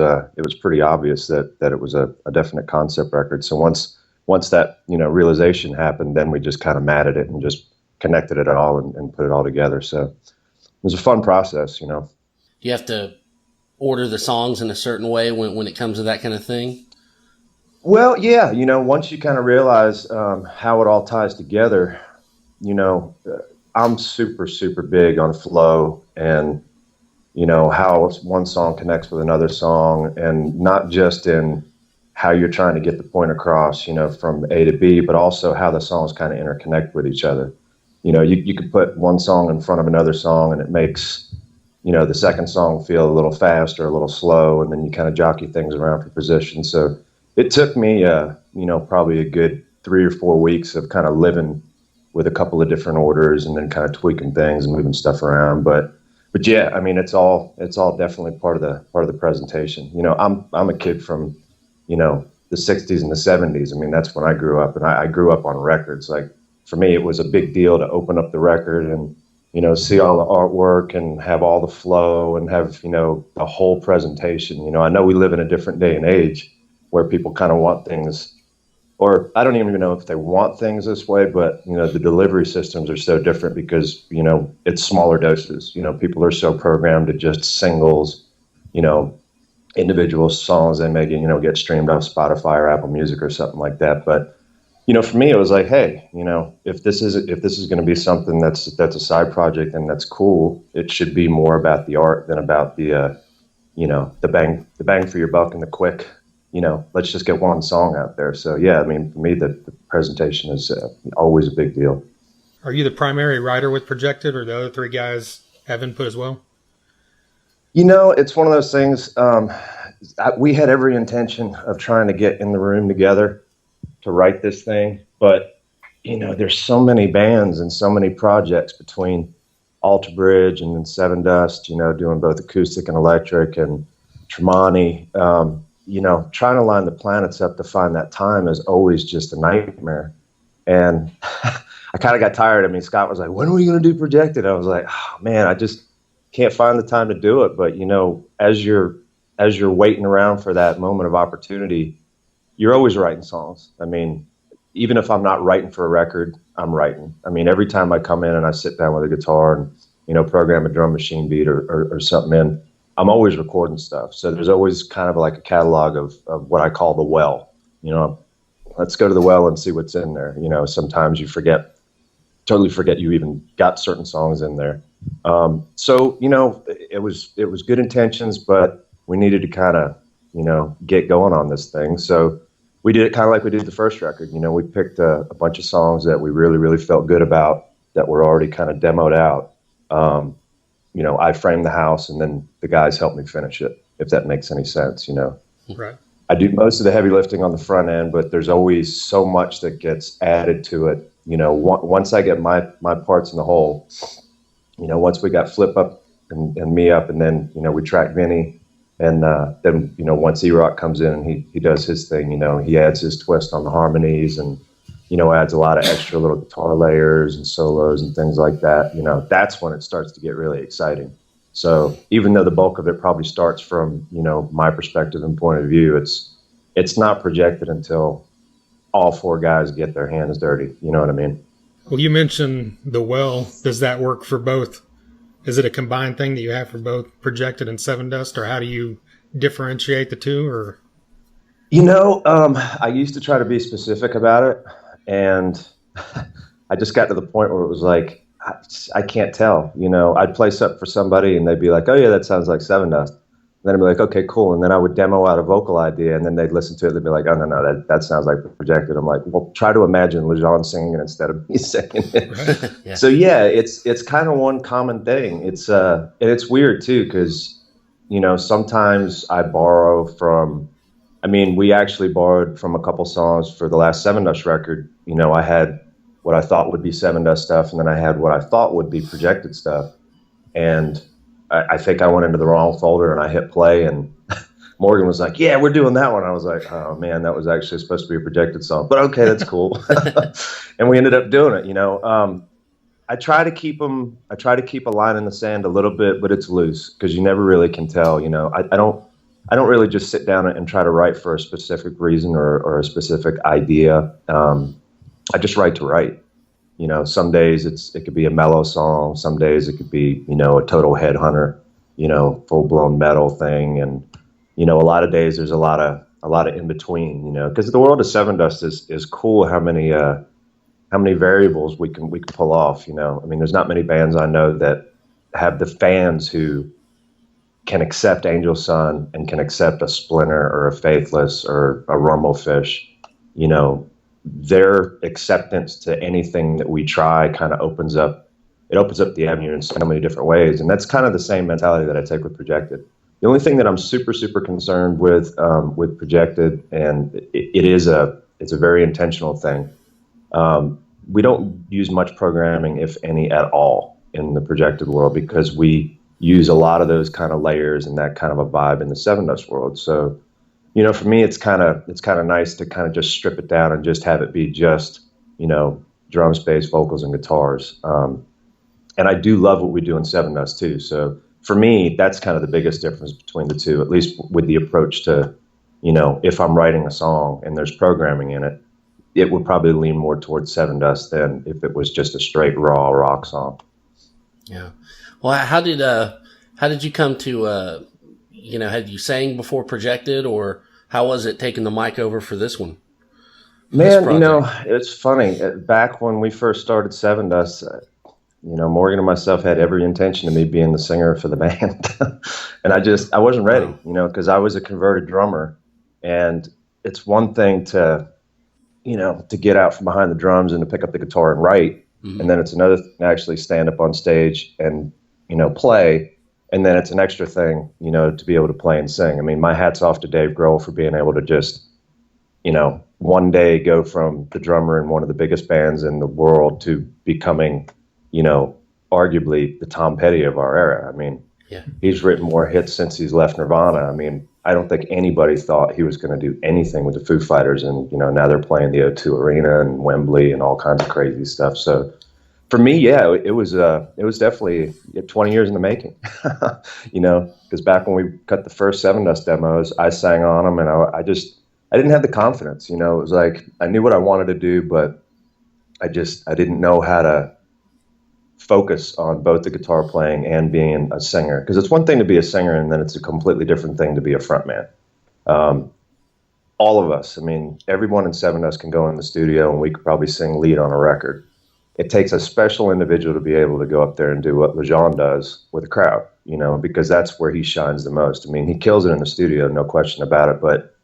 pretty obvious that it was a definite concept record. So once that, realization happened, then we just kind of matted it and just connected it all and put it all together. So it was a fun process, Do you have to order the songs in a certain way when it comes to that kind of thing? Well, yeah, once you kind of realize how it all ties together, I'm super, super big on flow and, how one song connects with another song, and not just in how you're trying to get the point across, from A to B, but also how the songs kind of interconnect with each other. You could put one song in front of another song and it makes, the second song feel a little fast or a little slow, and then you kind of jockey things around for position. So it took me, probably a good 3 or 4 weeks of kind of living with a couple of different orders and then kind of tweaking things and moving stuff around. But yeah, I mean, it's all definitely part of the presentation. I'm a kid from, the 60s and the 70s. I mean, that's when I grew up, and I grew up on records. Like, for me, it was a big deal to open up the record and, see all the artwork and have all the flow and have, the whole presentation. I know we live in a different day and age where people kind of want things, or I don't even know if they want things this way, but, the delivery systems are so different because, it's smaller doses. People are so programmed to just singles, individual songs they may get streamed off Spotify or Apple Music or something like that. But, for me, it was like, hey, if this is going to be something that's a side project and that's cool, it should be more about the art than about the bang for your buck and the quick, let's just get one song out there. So, yeah, I mean, for me, the presentation is always a big deal. Are you the primary writer with Projected, or the other 3 guys have input as well? It's one of those things. We had every intention of trying to get in the room together to write this thing, but there's so many bands and so many projects between Alter Bridge and then Sevendust, doing both acoustic and electric, and Tremonti. Trying to line the planets up to find that time is always just a nightmare. And I kind of got tired. I mean, Scott was like, when are we going to do Projected? I was like, oh man, I just can't find the time to do it. But, as you're waiting around for that moment of opportunity, you're always writing songs. I mean, even if I'm not writing for a record, I'm writing. I mean, every time I come in and I sit down with a guitar and, program a drum machine beat or something in, I'm always recording stuff. So there's always kind of like a catalog of what I call the well. Let's go to the well and see what's in there. Sometimes you totally forget you even got certain songs in there. So, it was good intentions, but we needed to kind of, get going on this thing. So we did it kind of like we did the first record. We picked a bunch of songs that we really, really felt good about that were already kind of demoed out. I framed the house, and then the guys helped me finish it, if that makes any sense, Right. I do most of the heavy lifting on the front end, but there's always so much that gets added to it. Once I get my parts in the hole, once we got Flip up and me up, and then, we track Vinny, and then, once E-Rock comes in and he does his thing, he adds his twist on the harmonies and, adds a lot of extra little guitar layers and solos and things like that. That's when it starts to get really exciting. So even though the bulk of it probably starts from, my perspective and point of view, it's not Projected until all 4 guys get their hands dirty. You know what I mean? Well, you mentioned the well. Does that work for both? Is it a combined thing that you have for both Projected and Sevendust, or how do you differentiate the two? Or I used to try to be specific about it, and I just got to the point where it was like, I can't tell. I'd play something for somebody and they'd be like, oh yeah, that sounds like Sevendust. Then I'd be like, okay, cool. And then I would demo out a vocal idea, and then they'd listen to it. They'd be like, oh, no, that sounds like Projected. I'm like, well, try to imagine LeJean singing it instead of me singing it. Right. Yeah. So yeah, it's kind of one common thing. And it's weird too, because, sometimes I borrow from, we actually borrowed from a couple songs for the last Sevendust record. I had what I thought would be Sevendust stuff, and then I had what I thought would be Projected stuff. And I think I went into the wrong folder and I hit play, and Morgan was like, yeah, we're doing that one. I was like, oh man, that was actually supposed to be a Projected song, but okay, that's cool. And we ended up doing it, you know. I try to keep a line in the sand a little bit, but it's loose because you never really can tell, you know. I don't really just sit down and try to write for a specific reason or a specific idea. I just write to write. You know, some days it could be a mellow song. Some days it could be, you know, a total headhunter, you know, full blown metal thing. And, you know, a lot of days there's a lot of in between, you know, because the world of Sevendust is cool. How many variables we can pull off, you know. I mean, there's not many bands I know that have the fans who can accept Angel Sun and can accept a Splinter or a Faithless or a Rumblefish, you know. Their acceptance to anything that we try kind of opens up the avenue in so many different ways. And that's kind of the same mentality that I take with Projected. The only thing that I'm super, super concerned with Projected, and it's a very intentional thing. We don't use much programming, if any, at all in the Projected world because we use a lot of those kind of layers and that kind of a vibe in the Sevendust world. So, you know, for me, it's kind of nice to kind of just strip it down and just have it be just, you know, drums, bass, vocals, and guitars. And I do love what we do in Sevendust too. So for me, that's kind of the biggest difference between the two, at least with the approach to, you know, if I'm writing a song and there's programming in it, it would probably lean more towards Sevendust than if it was just a straight raw rock song. Yeah. Well, how did you come to, you know, had you sang before Projected, or how was it taking the mic over for this one? Man, you know, it's funny. Back when we first started Sevendust, you know, Morgan and myself had every intention of me being the singer for the band. And I wasn't ready, you know, because I was a converted drummer. And it's one thing to, you know, to get out from behind the drums and to pick up the guitar and write. Mm-hmm. And then it's another thing to actually stand up on stage and, you know, play. And then it's an extra thing, you know, to be able to play and sing. I mean, my hat's off to Dave Grohl for being able to just, you know, one day go from the drummer in one of the biggest bands in the world to becoming, you know, arguably the Tom Petty of our era. I mean, yeah, he's written more hits since he's left Nirvana. I mean, I don't think anybody thought he was going to do anything with the Foo Fighters. And, you know, now they're playing the O2 Arena and Wembley and all kinds of crazy stuff. So, for me, yeah, it was definitely 20 years in the making, you know, because back when we cut the first Sevendust demos, I sang on them and I didn't have the confidence, you know. It was like I knew what I wanted to do, but I didn't know how to focus on both the guitar playing and being a singer, because it's one thing to be a singer and then it's a completely different thing to be a frontman. All of us, I mean, everyone in Sevendust can go in the studio and we could probably sing lead on a record. It takes a special individual to be able to go up there and do what Lejeune does with a crowd, you know, because that's where he shines the most. I mean, he kills it in the studio, no question about it, but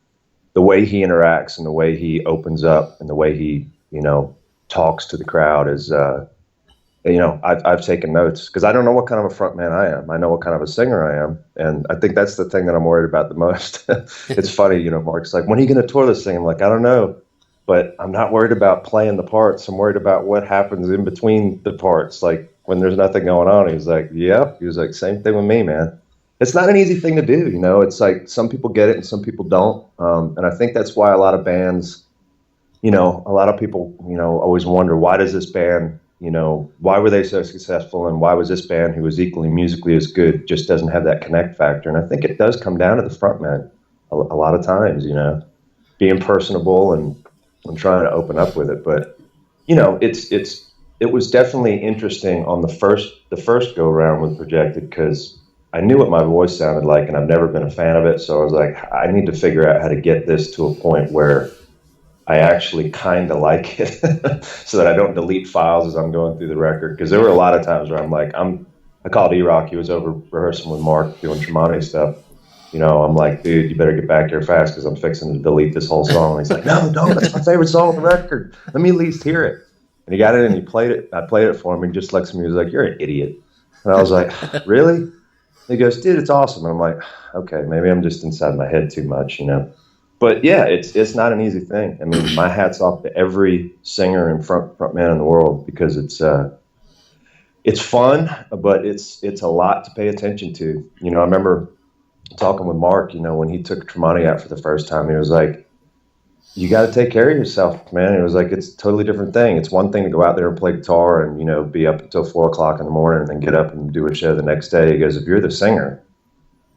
the way he interacts and the way he opens up and the way he, you know, talks to the crowd is, you know, I've taken notes because I don't know what kind of a frontman I am. I know what kind of a singer I am. And I think that's the thing that I'm worried about the most. It's funny, you know, Mark's like, when are you going to tour this thing? I'm like, I don't know. But I'm not worried about playing the parts. I'm worried about what happens in between the parts. Like when there's nothing going on, he's like, yep. He was like, same thing with me, man. It's not an easy thing to do. You know, it's like some people get it and some people don't. And I think that's why a lot of bands, you know, a lot of people, you know, always wonder, why does this band, you know, why were they so successful? And why was this band, who was equally musically as good, just doesn't have that connect factor? And I think it does come down to the frontman a lot of times, you know, being personable and trying to open up with it. But, you know, it was definitely interesting on the first go around with Projected, because I knew what my voice sounded like and I've never been a fan of it. So I was like, I need to figure out how to get this to a point where I actually kind of like it so that I don't delete files as I'm going through the record. Because there were a lot of times where I'm like, I called E-Rock. He was over rehearsing with Mark doing Tremonti stuff. You know, I'm like, dude, you better get back here fast because I'm fixing to delete this whole song. And he's like, no, that's my favorite song on the record. Let me at least hear it. And he got it and he played it. I played it for him and just looks at me. He was like, you're an idiot. And I was like, really? And he goes, dude, it's awesome. And I'm like, okay, maybe I'm just inside my head too much, you know. But yeah, it's not an easy thing. I mean, my hat's off to every singer and frontman in the world, because it's fun, but it's a lot to pay attention to. You know, I remember talking with Mark, when he took Tremonti out for the first time, he was like, you got to take care of yourself, man. It was like, it's a totally different thing. It's one thing to go out there and play guitar and, be up until 4:00 in the morning and then get up and do a show the next day. He goes, if you're the singer,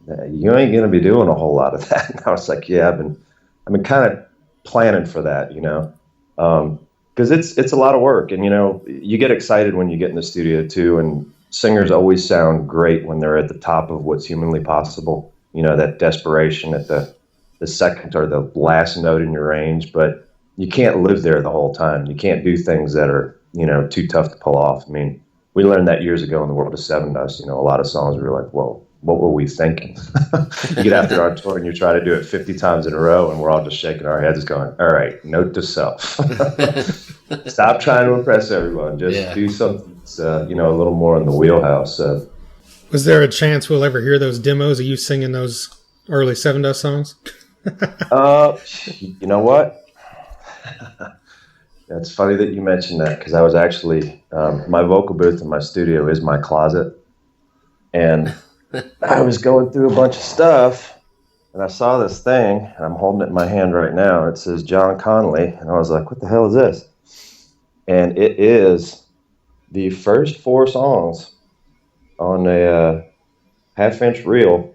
you ain't going to be doing a whole lot of that. And I was like, yeah, I've been kind of planning for that, because it's a lot of work. And, you get excited when you get in the studio too. And singers always sound great when they're at the top of what's humanly possible. That desperation at the second or the last note in your range, but you can't live there the whole time. You can't do things that are, too tough to pull off. I mean, we learned that years ago in the world of Sevendust. A lot of songs we were like, whoa, what were we thinking? You get after our tour and you try to do it 50 times in a row, and we're all just shaking our heads going, all right, note to self. Stop trying to impress everyone. Just do something that's, a little more in the wheelhouse. Was there a chance we'll ever hear those demos of you singing those early Sevendust songs? You know what? It's funny that you mentioned that, because I was actually, my vocal booth in my studio is my closet. And I was going through a bunch of stuff, and I saw this thing, and I'm holding it in my hand right now. It says John Connolly, and I was like, what the hell is this? And it is the first 4 songs on a half-inch reel.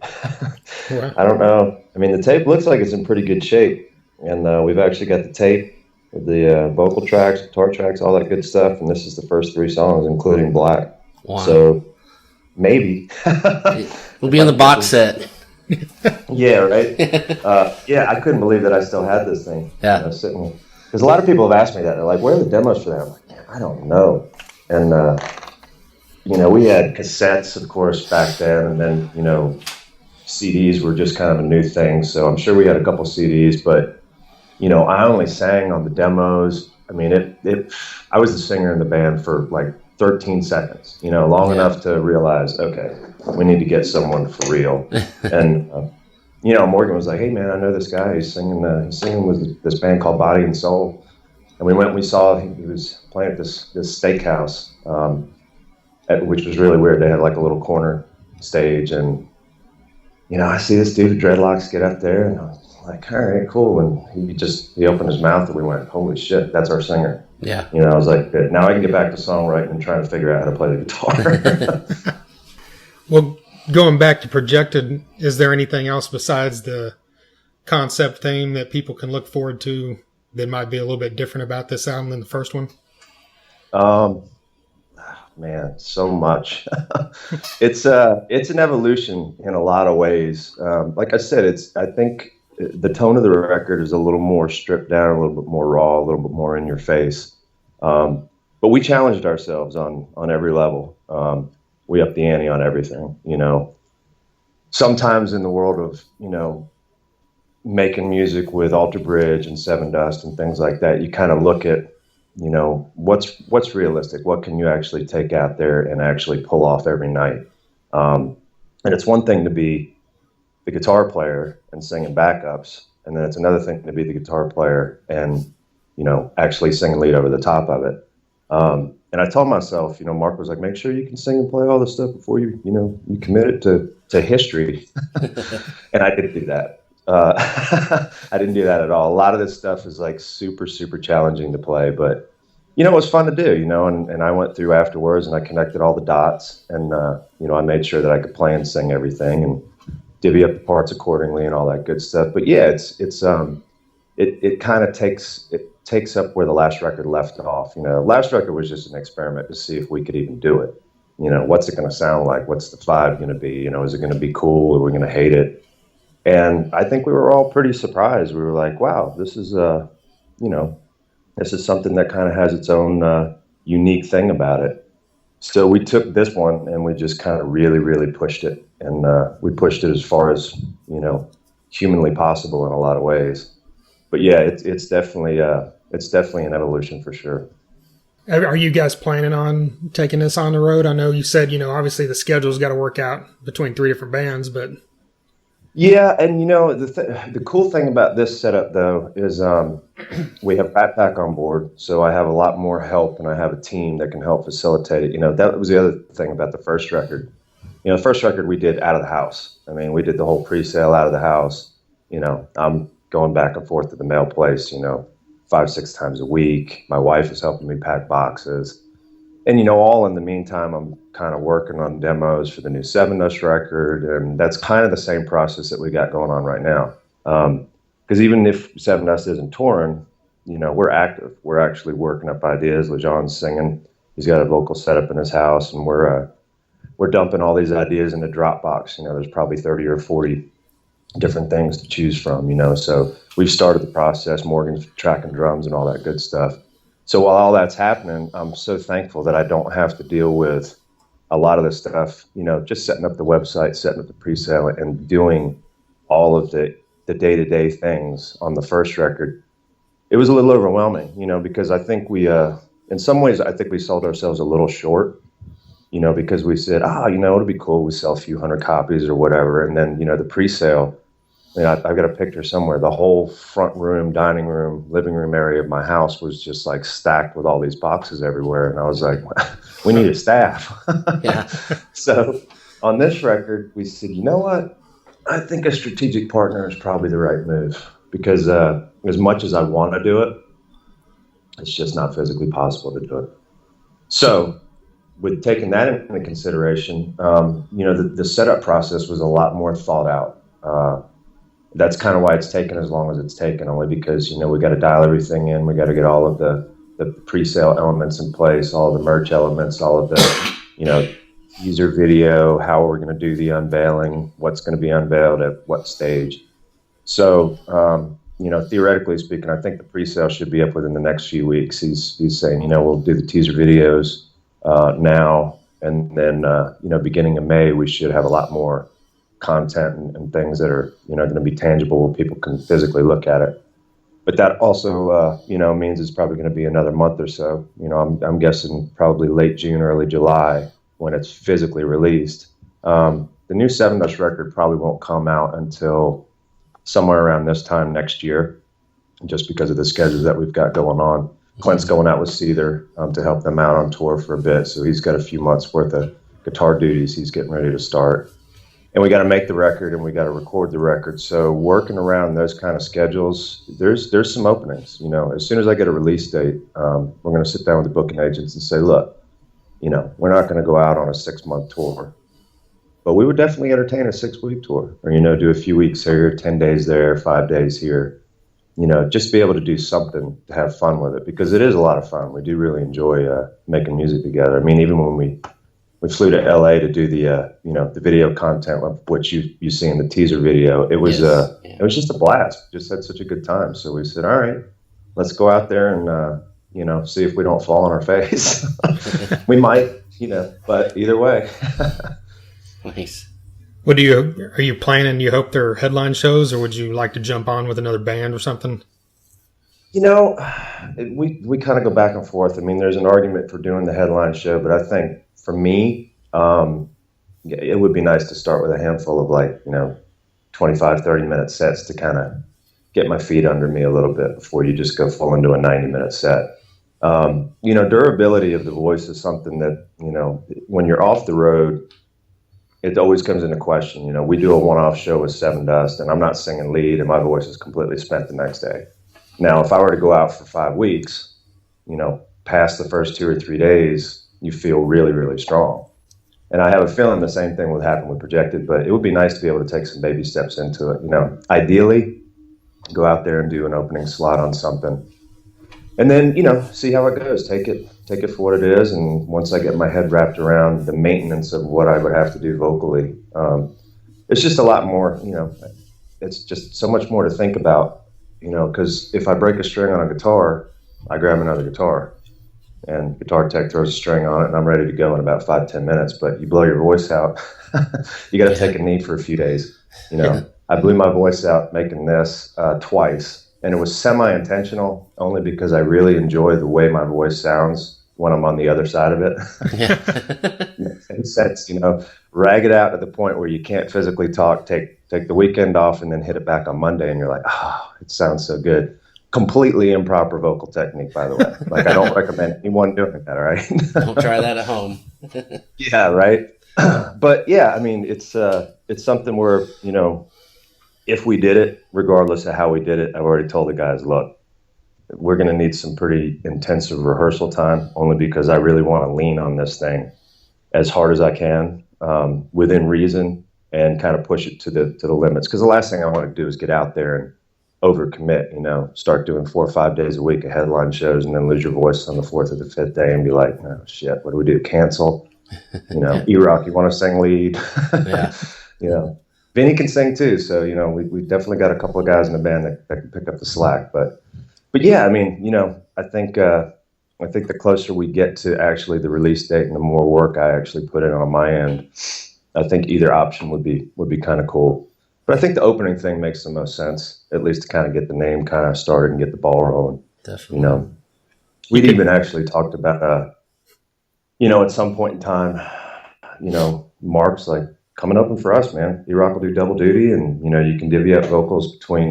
Wow. I don't know. I mean, the tape looks like it's in pretty good shape, and we've actually got the tape with the vocal tracks, guitar tracks, all that good stuff, and this is the first 3 songs, including Black. Wow. So maybe. We'll be on the box set. Yeah, right? Yeah, I couldn't believe that I still had this thing. Yeah. Sitting. Because a lot of people have asked me that. They're like, where are the demos for that? I'm like, man, I don't know. And, we had cassettes, of course, back then, and then, CDs were just kind of a new thing. So I'm sure we had a couple CDs, but, I only sang on the demos. I mean, I was the singer in the band for like 13 seconds, long enough to realize, okay, we need to get someone for real. And, Morgan was like, hey man, I know this guy. He's singing with this band called Body and Soul. And we went and we saw, he was playing at this steakhouse, which was really weird. They had like a little corner stage, and, I see this dude with dreadlocks get up there, and I was like, all right, cool. And he opened his mouth, and we went, holy shit, that's our singer. Yeah. I was like, now I can get back to songwriting and trying to figure out how to play the guitar. Well, going back to Projected, is there anything else besides the concept theme that people can look forward to that might be a little bit different about this album than the first one? Man, so much. It's an evolution in a lot of ways. Like I said, I think the tone of the record is a little more stripped down, a little bit more raw, a little bit more in your face. But we challenged ourselves on every level. We upped the ante on everything, Sometimes in the world of, making music with Alter Bridge and Sevendust and things like that, you kind of look at, what's realistic? What can you actually take out there and actually pull off every night? And it's one thing to be the guitar player and singing backups, and then it's another thing to be the guitar player and, actually sing and lead over the top of it. And I told myself, Mark was like, make sure you can sing and play all this stuff before you commit it to history. And I didn't do that. I didn't do that at all. A lot of this stuff is like super, super challenging to play, but it was fun to do, and I went through afterwards and I connected all the dots, and, I made sure that I could play and sing everything and divvy up the parts accordingly and all that good stuff. But yeah, it kind of takes up where the last record left off. Last record was just an experiment to see if we could even do it. What's it going to sound like? What's the vibe going to be? Is it going to be cool? Are we going to hate it? And I think we were all pretty surprised. We were like, wow, this is this is something that kind of has its own unique thing about it. So we took this one and we just kind of really, really pushed it. And we pushed it as far as, humanly possible in a lot of ways. But yeah, it's definitely an evolution for sure. Are you guys planning on taking this on the road? I know you said, obviously the schedule's got to work out between 3 different bands, but... Yeah, and the cool thing about this setup though is we have Rat Pack on board, so I have a lot more help, and I have a team that can help facilitate it. That was the other thing about the first record. the first record we did out of the house. I mean, we did the whole pre-sale out of the house. I'm going back and forth to the mail place, 5-6 times a week. My wife is helping me pack boxes. And, all in the meantime, I'm kind of working on demos for the new Sevendust record. And that's kind of the same process that we got going on right now. Because even if Sevendust isn't touring, we're active. We're actually working up ideas. LeJean's singing. He's got a vocal setup in his house. And we're dumping all these ideas into Dropbox. There's probably 30 or 40 different things to choose from, So we've started the process. Morgan's tracking drums and all that good stuff. So while all that's happening, I'm so thankful that I don't have to deal with a lot of the stuff, just setting up the website, setting up the pre-sale, and doing all of the day-to-day things on the first record. It was a little overwhelming, because I think in some ways, I think we sold ourselves a little short, because we said, it'll be cool. We sell a few hundred copies or whatever. And then, the pre-sale, I've got a picture somewhere. The whole front room, dining room, living room area of my house was just like stacked with all these boxes everywhere. And I was like, we need a staff. Yeah. So on this record, we said, you know what? I think a strategic partner is probably the right move, because as much as I want to do it, it's just not physically possible to do it. So with taking that into consideration, the setup process was a lot more thought out. That's kind of why it's taken as long as it's taken, only because, we got to dial everything in. We got to get all of the pre-sale elements in place, all of the merch elements, all of the, user video, how we're going to do the unveiling, what's going to be unveiled at what stage. So, theoretically speaking, I think the pre-sale should be up within the next few weeks. He's saying, we'll do the teaser videos now, and then, beginning of May, we should have a lot more content and things that are, going to be tangible where people can physically look at it. But that also, means it's probably going to be another month or so. I'm guessing probably late June, early July when it's physically released. The new Sevendust record probably won't come out until somewhere around this time next year, just because of the schedules that we've got going on. Clint's going out with Seether to help them out on tour for a bit, so he's got a few months worth of guitar duties he's getting ready to start. And we got to make the record and we got to record the record. So working around those kind of schedules, there's some openings. As soon as I get a release date, we're going to sit down with the booking agents and say, look, we're not going to go out on a 6-month tour, but we would definitely entertain a 6-week tour, or, do a few weeks here, 10 days there, 5 days here, just be able to do something to have fun with it, because it is a lot of fun. We do really enjoy making music together. I mean, even when we flew to LA to do the video content, which you see in the teaser video, it was it was just a blast. We just had such a good time. So we said, all right, let's go out there and see if we don't fall on our face. We might, but either way. Nice. Are you planning, you hope they're headline shows, or would you like to jump on with another band or something? We kind of go back and forth. I mean, there's an argument for doing the headline show, but I think for me, it would be nice to start with a handful of 25, 30-minute sets to kind of get my feet under me a little bit before you just go full into a 90-minute set. Durability of the voice is something that, when you're off the road, it always comes into question. We do a one-off show with Sevendust, and I'm not singing lead, and my voice is completely spent the next day. Now, if I were to go out for 5 weeks, past the first 2 or 3 days, you feel really, really strong. And I have a feeling the same thing would happen with Projected, but it would be nice to be able to take some baby steps into it. Ideally, go out there and do an opening slot on something. And then, see how it goes. Take it for what it is. And once I get my head wrapped around the maintenance of what I would have to do vocally, it's just a lot more, it's just so much more to think about, because if I break a string on a guitar, I grab another guitar. And guitar tech throws a string on it, and I'm ready to go in about 5-10 minutes. But you blow your voice out, you got to take a knee for a few days. I blew my voice out making this twice, and it was semi-intentional, only because I really enjoy the way my voice sounds when I'm on the other side of it. Makes sense, rag it out to the point where you can't physically talk. Take the weekend off, and then hit it back on Monday, and you're like, oh, it sounds so good. Completely improper vocal technique, by the way. I don't recommend anyone doing that, all right? Don't try that at home. Yeah, right? But yeah, I mean, it's something where, you know, if we did it, regardless of how we did it, I've already told the guys, look, we're going to need some pretty intensive rehearsal time, only because I really want to lean on this thing as hard as I can, within reason, and kind of push it to the limits. Because the last thing I want to do is get out there and overcommit, you know, start doing 4 or 5 days a week of headline shows and then lose your voice on the 4th or the 5th day and be like, oh shit, what do we do? Cancel? You know, E-Rock, you want to sing lead? Yeah. You know, Vinny can sing too. So, you know, we definitely got a couple of guys in the band that can pick up the slack. But yeah, I mean, you know, I think the closer we get to actually the release date and the more work I actually put in on my end, I think either option would be kind of cool. But I think the opening thing makes the most sense, at least to kind of get the name kind of started and get the ball rolling. Definitely. You know, we'd even actually talked about, you know, at some point in time, you know, Mark's like, coming open for us, man. E-Rock will do double duty, and, you know, you can divvy up vocals between,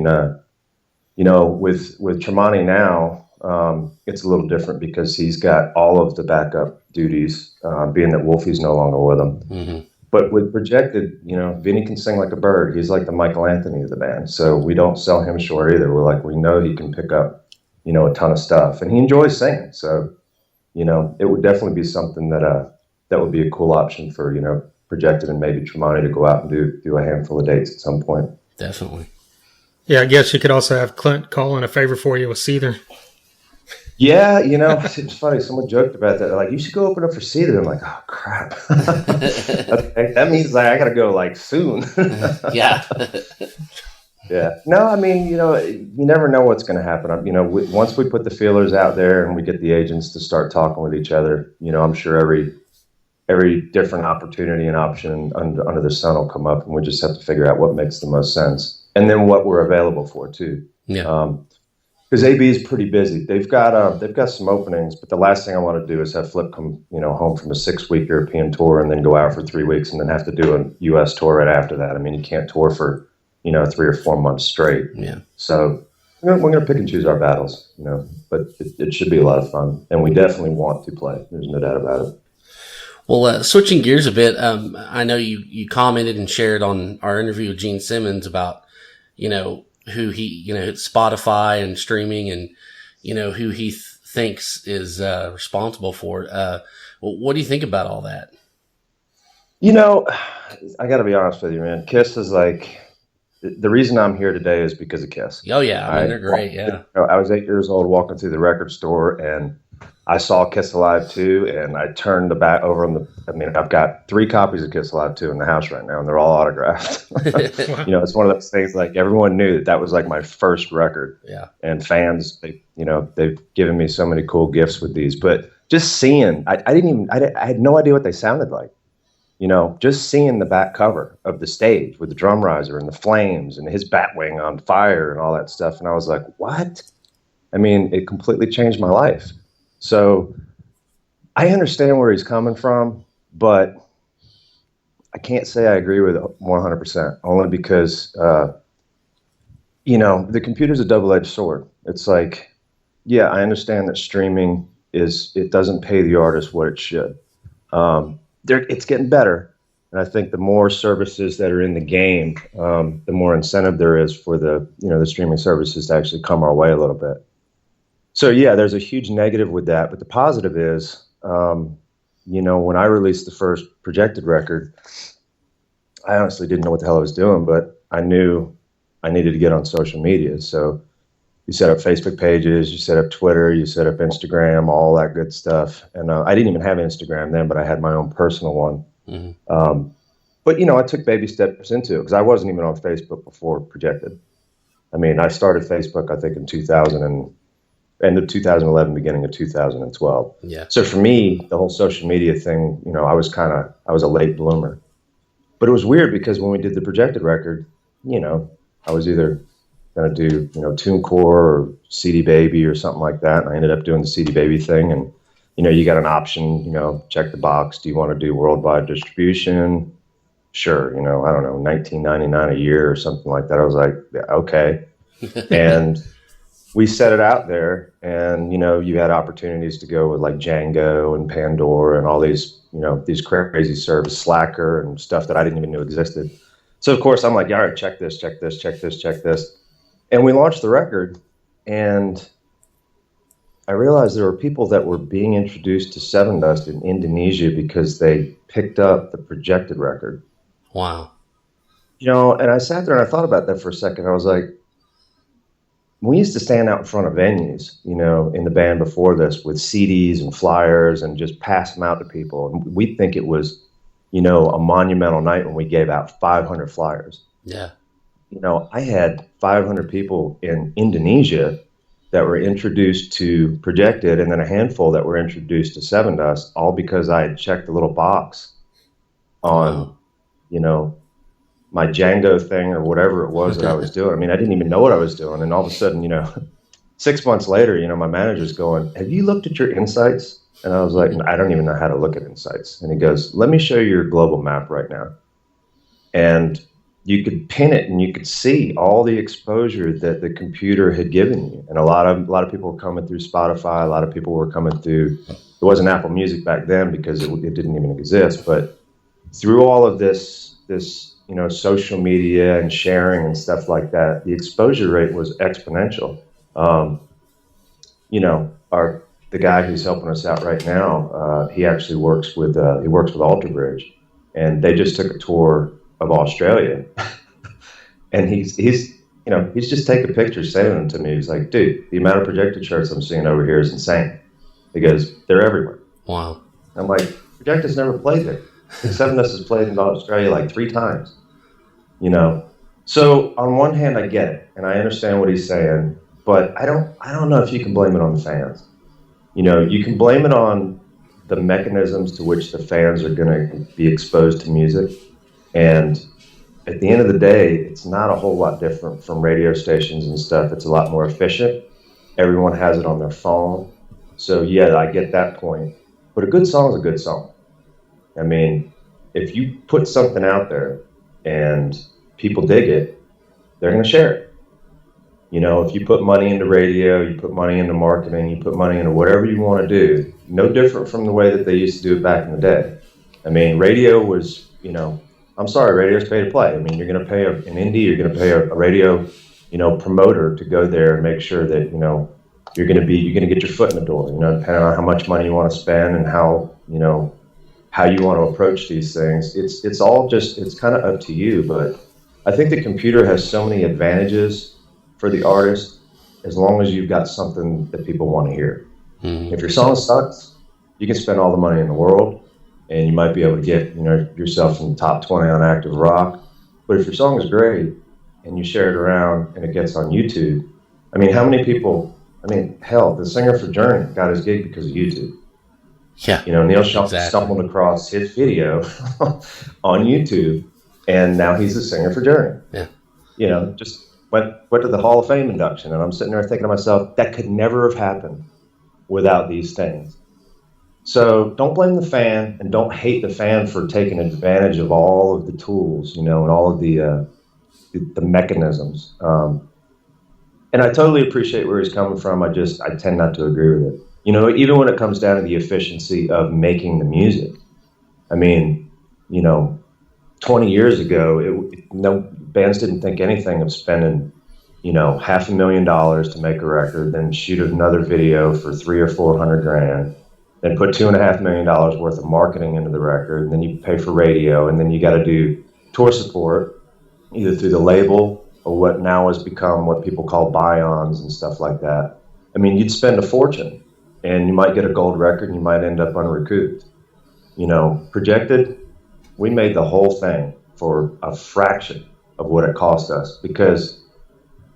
you know, with Tremonti now, it's a little different because he's got all of the backup duties, being that Wolfie's no longer with him. Mm-hmm. But with Projected, you know, Vinny can sing like a bird. He's like the Michael Anthony of the band. So we don't sell him short either. We're like, we know he can pick up, you know, a ton of stuff, and he enjoys singing. So, you know, it would definitely be something that would be a cool option for, you know, Projected and maybe Tremonti to go out and do a handful of dates at some point. Definitely. Yeah, I guess you could also have Clint call in a favor for you with Seether. Yeah, you know, it's funny. Someone joked about that. They're like, you should go open up for Seether. I'm like, oh, crap. Okay, that means like I got to go like soon. Yeah. Yeah. No, I mean, you know, you never know what's going to happen. You know, once we put the feelers out there and we get the agents to start talking with each other, you know, I'm sure every different opportunity and option under the sun will come up, and we just have to figure out what makes the most sense, and then what we're available for too. Yeah. Because AB is pretty busy. They've got some openings, but the last thing I want to do is have Flip come, you know, home from a 6-week European tour and then go out for 3 weeks and then have to do a U.S. tour right after that. I mean, you can't tour for, you know, 3 or 4 months straight. Yeah. So we're going to pick and choose our battles, you know, but it should be a lot of fun, and we definitely want to play. There's no doubt about it. Well, switching gears a bit, I know you commented and shared on our interview with Gene Simmons about, you know, who he, you know, Spotify and streaming, and, you know, who he thinks is responsible for it. What do you think about all that? You know, I got to be honest with you, man. Kiss is like, the reason I'm here today is because of Kiss. Oh, yeah. I mean, they're great, yeah. You know, I was 8 years old walking through the record store, and I saw Kiss Alive 2, and I turned the back over on I've got 3 copies of Kiss Alive 2 in the house right now, and they're all autographed. You know, it's one of those things, like, everyone knew that was like my first record. Yeah. And fans, they've given me so many cool gifts with these, but just seeing, I had no idea what they sounded like. You know, just seeing the back cover of the stage with the drum riser and the flames and his Batwing on fire and all that stuff. And I was like, what? I mean, it completely changed my life. So I understand where he's coming from, but I can't say I agree with it 100%, only because, you know, the computer's a double-edged sword. It's like, yeah, I understand that streaming it doesn't pay the artist what it should. It's getting better. And I think the more services that are in the game, the more incentive there is for the streaming services to actually come our way a little bit. So yeah, there's a huge negative with that, but the positive is, you know, when I released the first Projected record, I honestly didn't know what the hell I was doing, but I knew I needed to get on social media. So you set up Facebook pages, you set up Twitter, you set up Instagram, all that good stuff. And I didn't even have Instagram then, but I had my own personal one. Mm-hmm. But, you know, I took baby steps into it because I wasn't even on Facebook before Projected. I mean, I started Facebook, I think, in end of 2011, beginning of 2012. Yeah. So for me, the whole social media thing, you know, I was a late bloomer. But it was weird because when we did the Projected record, you know, I was either going to do, you know, TuneCore or CD Baby or something like that. And I ended up doing the CD Baby thing. And, you know, you got an option, you know, check the box. Do you want to do worldwide distribution? Sure. You know, I don't know, $19.99 a year or something like that. I was like, yeah, okay. And we set it out there, and you had opportunities to go with like Django and Pandora and all these these crazy service, Slacker and stuff that I didn't even know existed. So of course I'm like, all right, check this, and we launched the record, and I realized there were people that were being introduced to Sevendust in Indonesia because they picked up the Projected record. Wow. And I sat there and I thought about that for a second. I was like, we used to stand out in front of venues, in the band before this with CDs and flyers and just pass them out to people. And we'd think it was, a monumental night when we gave out 500 flyers. Yeah. I had 500 people in Indonesia that were introduced to Projected, and then a handful that were introduced to Sevendust, all because I had checked the little box on, my Django thing or whatever it was that I was doing. I mean, I didn't even know what I was doing. And all of a sudden, 6 months later, my manager's going, have you looked at your insights? And I was like, I don't even know how to look at insights. And he goes, let me show you your global map right now. And you could pin it and you could see all the exposure that the computer had given you. And a lot of people were coming through Spotify. A lot of people were coming through, it wasn't Apple Music back then because it didn't even exist. But through all of this, social media and sharing and stuff like that, the exposure rate was exponential. The guy who's helping us out right now, he actually works with Alter Bridge, and they just took a tour of Australia, and he's just taking pictures, sending them to me. He's like, dude, the amount of Projected shirts I'm seeing over here is insane. He goes, they're everywhere. Wow. I'm like, Projected's never played there. Sevendust has played in Australia like 3 times. So on one hand, I get it, and I understand what he's saying, but I don't know if you can blame it on the fans. You can blame it on the mechanisms to which the fans are going to be exposed to music, and at the end of the day, it's not a whole lot different from radio stations and stuff. It's a lot more efficient. Everyone has it on their phone, so yeah, I get that point. But a good song is a good song. I mean, if you put something out there and people dig it, they're going to share it. If you put money into radio, you put money into marketing, you put money into whatever you want to do, no different from the way that they used to do it back in the day. I mean, radio was, I'm sorry, radio's pay to play. I mean, you're going to pay an indie, you're going to pay a radio, promoter to go there and make sure that, you're going to get your foot in the door, depending on how much money you want to spend and how you want to approach these things. It's all just, it's kind of up to you. But I think the computer has so many advantages for the artist as long as you've got something that people want to hear. Mm-hmm. If your song sucks, you can spend all the money in the world and you might be able to get yourself in the top 20 on active rock. But if your song is great and you share it around and it gets on YouTube, I mean, how many people, hell, the singer for Journey got his gig because of YouTube. Yeah. Neil stumbled across his video on YouTube, and now he's a singer for Journey. Yeah. Just went to the Hall of Fame induction, and I'm sitting there thinking to myself, that could never have happened without these things. So don't blame the fan, and don't hate the fan for taking advantage of all of the tools, and all of the mechanisms. And I totally appreciate where he's coming from. I tend not to agree with it. Even when it comes down to the efficiency of making the music. I mean, 20 years ago, bands didn't think anything of spending, $500,000 to make a record, then shoot another video for $300,000 or $400,000, then put $2.5 million worth of marketing into the record, and then you pay for radio, and then you got to do tour support, either through the label or what now has become what people call buy-ons and stuff like that. I mean, you'd spend a fortune. And you might get a gold record and you might end up unrecouped. Projected, we made the whole thing for a fraction of what it cost us because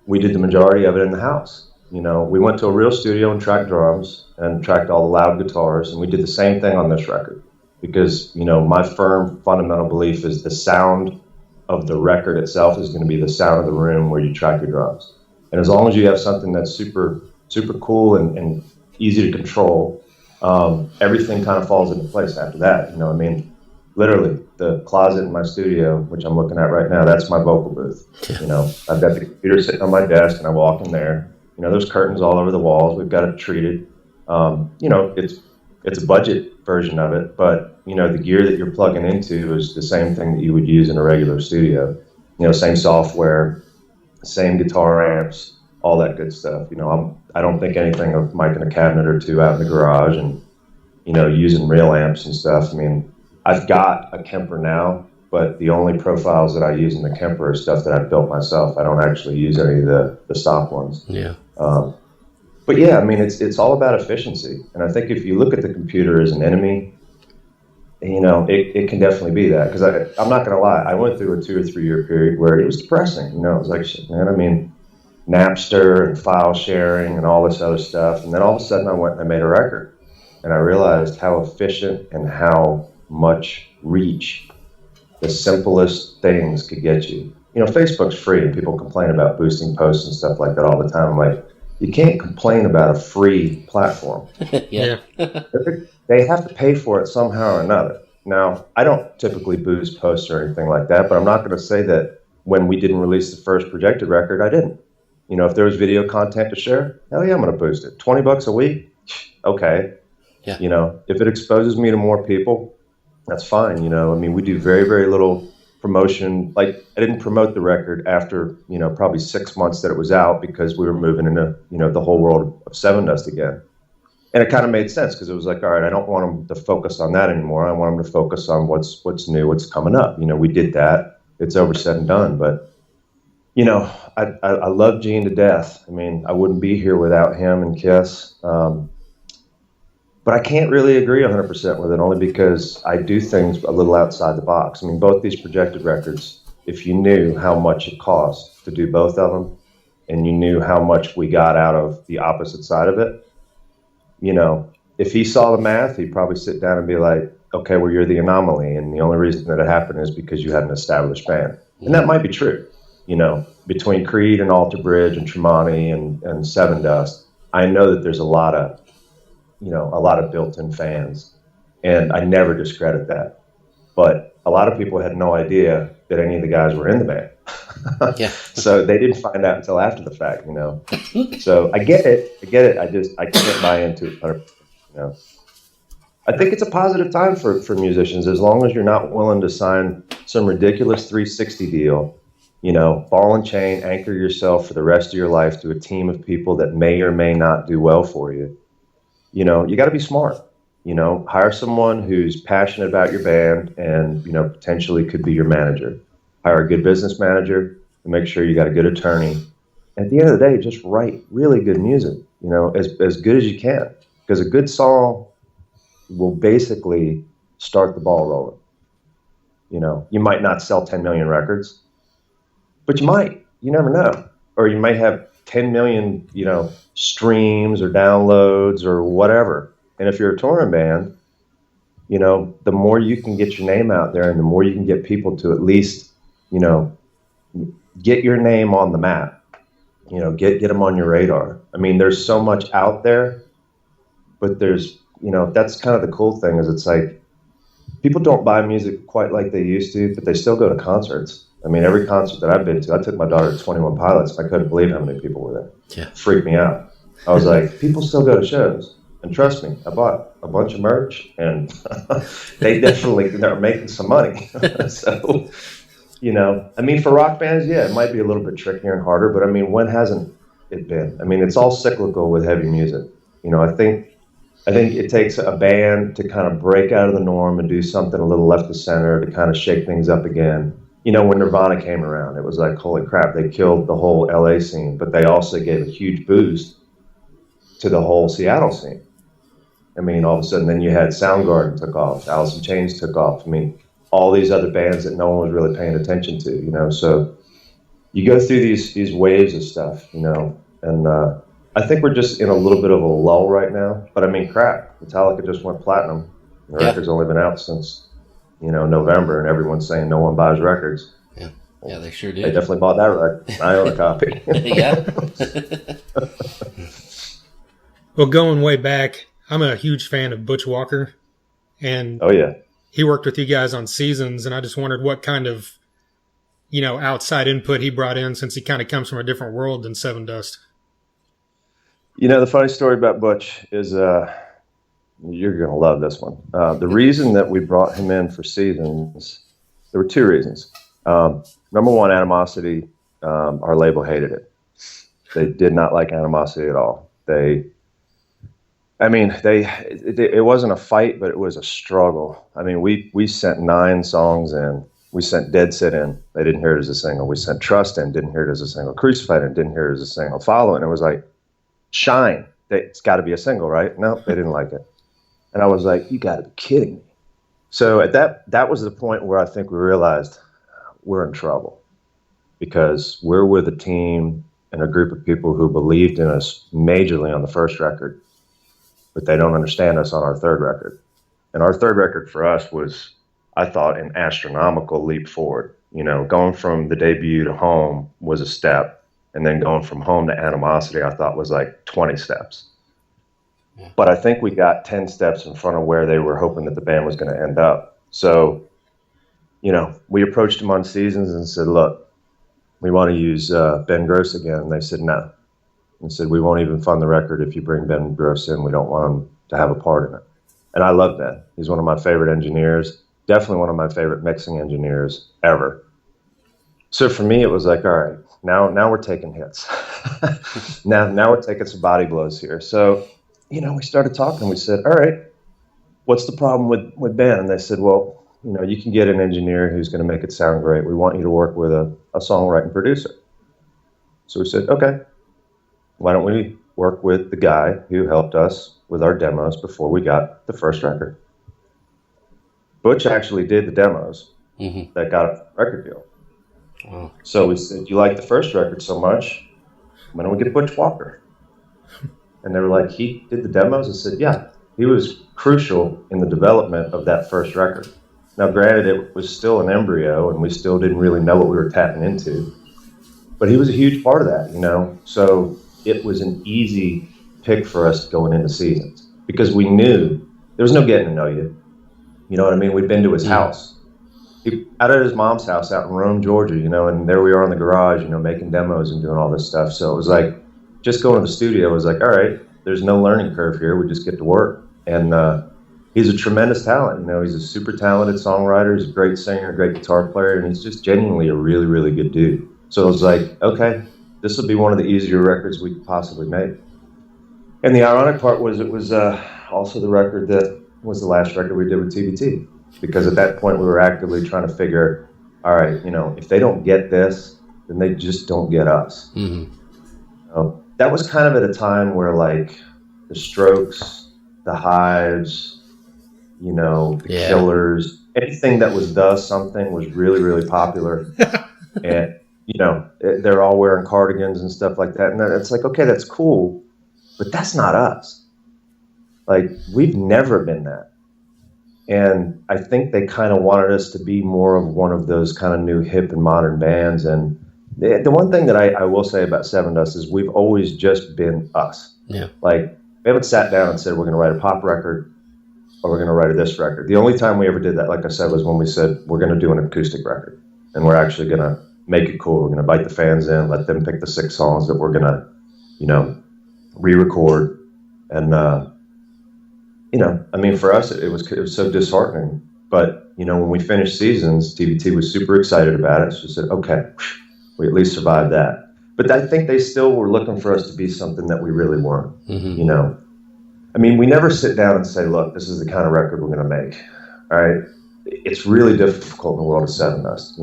we did the majority of it in the house. We went to a real studio and tracked drums and tracked all the loud guitars, and we did the same thing on this record because, my firm fundamental belief is the sound of the record itself is going to be the sound of the room where you track your drums. And as long as you have something that's super, super cool and easy to control, everything kind of falls into place after that. Literally the closet in my studio, which I'm looking at right now, that's my vocal booth. I've got the computer sitting on my desk and I walk in there, You know, there's curtains all over the walls. We've got it treated. You know, it's a budget version of it, but you know, the gear that you're plugging into is the same thing that you would use in a regular studio. You know, same software, same guitar amps, all that good stuff. You know, I don't think anything of miking a cabinet or two out in the garage and, you know, using real amps and stuff. I mean, I've got a Kemper now, but the only profiles that I use in the Kemper are stuff that I've built myself. I don't actually use any of the stock ones. Yeah. But yeah, I mean, it's all about efficiency. And I think if you look at the computer as an enemy, you know, it can definitely be that. Because I'm not going to lie, I went through a 2 or 3 year period where it was depressing. You know, it was like, shit, man, I mean, Napster and file sharing and all this other stuff. And then all of a sudden I went and I made a record. And I realized how efficient and how much reach the simplest things could get you. You know, Facebook's free and people complain about boosting posts and stuff like that all the time. I'm like, you can't complain about a free platform. Yeah. They have to pay for it somehow or another. Now, I don't typically boost posts or anything like that, but I'm not going to say that when we didn't release the first projected record, I didn't. You know, if there was video content to share, hell yeah, I'm going to boost it. $20 a week? Okay. Yeah. You know, if it exposes me to more people, that's fine. You know, I mean, we do very, very little promotion. Like, I didn't promote the record after, you know, probably 6 months that it was out because we were moving into, you know, the whole world of Sevendust again. And it kind of made sense because it was like, all right, I don't want them to focus on that anymore. I want them to focus on what's new, what's coming up. You know, we did that. It's over, said and done. But, you know, I love Gene to death. I mean, I wouldn't be here without him and Kiss. But I can't really agree 100% with it, only because I do things a little outside the box. I mean, both these projected records, if you knew how much it cost to do both of them, and you knew how much we got out of the opposite side of it, you know, if he saw the math, he'd probably sit down and be like, okay, well, you're the anomaly, and the only reason that it happened is because you had an established band. And that might be true, you know, between Creed and Alter Bridge and Tremonti and Sevendust. I know that there's a lot of built-in fans, and I never discredit that. But a lot of people had no idea that any of the guys were in the band. Yeah. So they didn't find out until after the fact, you know. So I get it. I can't buy into it 100%, you know. I think it's a positive time for musicians, as long as you're not willing to sign some ridiculous 360 deal, you know, ball and chain, anchor yourself for the rest of your life to a team of people that may or may not do well for you. You know, you got to be smart. You know, hire someone who's passionate about your band and, you know, potentially could be your manager. Hire a good business manager and make sure you got a good attorney. At the end of the day, just write really good music, you know, as good as you can. Because a good song will basically start the ball rolling. You know, you might not sell 10 million records, but you might. You never know. Or you might have 10 million, you know, streams or downloads or whatever. And if you're a touring band, you know, the more you can get your name out there and the more you can get people to at least, you know, get your name on the map, you know, get them on your radar. I mean, there's so much out there, but there's, you know, that's kind of the cool thing is it's like people don't buy music quite like they used to, but they still go to concerts. I mean, every concert that I've been to, I took my daughter to 21 Pilots. And I couldn't believe how many people were there. Yeah. It freaked me out. I was like, people still go to shows. And trust me, I bought a bunch of merch, and they're making some money. So, you know, I mean, for rock bands, yeah, it might be a little bit trickier and harder, but I mean, when hasn't it been? I mean, it's all cyclical with heavy music. You know, I think it takes a band to kind of break out of the norm and do something a little left of center to kind of shake things up again. You know, when Nirvana came around, it was like, holy crap, they killed the whole LA scene, but they also gave a huge boost to the whole Seattle scene. I mean, all of a sudden, then you had Soundgarden took off, Alice in Chains took off. I mean, all these other bands that no one was really paying attention to, you know. So you go through these waves of stuff, you know, and I think we're just in a little bit of a lull right now. But I mean, crap, Metallica just went platinum. The record's only been out since, you know, November, and everyone's saying no one buys records. Yeah, yeah, they sure did. They definitely bought that record. I own a copy. Yeah. Well, going way back, I'm a huge fan of Butch Walker, and oh yeah, he worked with you guys on Seasons, and I just wondered what kind of, you know, outside input he brought in, since he kind of comes from a different world than Sevendust. The funny story about Butch is, you're going to love this one. The reason that we brought him in for Seasons, there were two reasons. Number one, Animosity, our label hated it. They did not like Animosity at all. It wasn't a fight, but it was a struggle. I mean, we sent 9 songs in. We sent Dead Sit in. They didn't hear it as a single. We sent Trust in. Didn't hear it as a single. Crucified in. Didn't hear it as a single. Follow it. And it was like, Shine. It's got to be a single, right? No, they didn't like it. And I was like, you got to be kidding me. So at that was the point where I think we realized we're in trouble, because we're with a team and a group of people who believed in us majorly on the first record, but they don't understand us on our third record. And our third record for us was, I thought, an astronomical leap forward. Going from the debut to Home was a step. And then going from Home to Animosity, I thought was like 20 steps. Yeah. But I think we got 10 steps in front of where they were hoping that the band was going to end up. So, we approached them on Seasons and said, look, we want to use Ben Gross again. And they said, no. And said, we won't even fund the record if you bring Ben Gross in. We don't want him to have a part in it. And I love Ben. He's one of my favorite engineers, definitely one of my favorite mixing engineers ever. So for me, it was like, all right, now we're taking hits. now we're taking some body blows here. So, we started talking. We said, all right, what's the problem with Ben? And they said, well, you can get an engineer who's going to make it sound great. We want you to work with a songwriting producer. So we said, okay, why don't we work with the guy who helped us with our demos before we got the first record? Butch actually did the demos that got a record deal. Wow. So we said, you like the first record so much, why don't we get Butch Walker? And they were like, he did the demos? I said, yeah, he was crucial in the development of that first record. Now, granted, it was still an embryo, and we still didn't really know what we were tapping into, but he was a huge part of that, So it was an easy pick for us going into Seasons, because we knew there was no getting to know you. You know what I mean? We'd been to his house. Out at his mom's house out in Rome, Georgia, and there we are in the garage, making demos and doing all this stuff. So it was like, just going to the studio was like, all right, there's no learning curve here. We just get to work. And he's a tremendous talent. He's a super talented songwriter. He's a great singer, great guitar player, and he's just genuinely a really, really good dude. So it was like, okay, this will be one of the easier records we could possibly make. And the ironic part was it was also the record that was the last record we did with TBT. Because at that point we were actively trying to figure, all right, if they don't get this, then they just don't get us. That was kind of at a time where like the Strokes, the Hives, the Killers, anything that was something was really, really popular. And, they're all wearing cardigans and stuff like that. And it's like, okay, that's cool, but that's not us. Like, we've never been that. And I think they kind of wanted us to be more of one of those kind of new hip and modern bands. And the one thing that I will say about Sevendust is we've always just been us. Yeah. Like, we haven't sat down and said we're going to write a pop record or we're going to write this record. The only time we ever did that, like I said, was when we said we're going to do an acoustic record. And we're actually going to make it cool. We're going to invite the fans in, let them pick the 6 songs that we're going to, re-record. And, for us, it was so disheartening. But, when we finished Seasons, TBT was super excited about it. She said, okay, we at least survived that. But I think they still were looking for us to be something that we really weren't, we never sit down and say, look, this is the kind of record we're going to make. All right. It's really difficult in the world of Sevendust.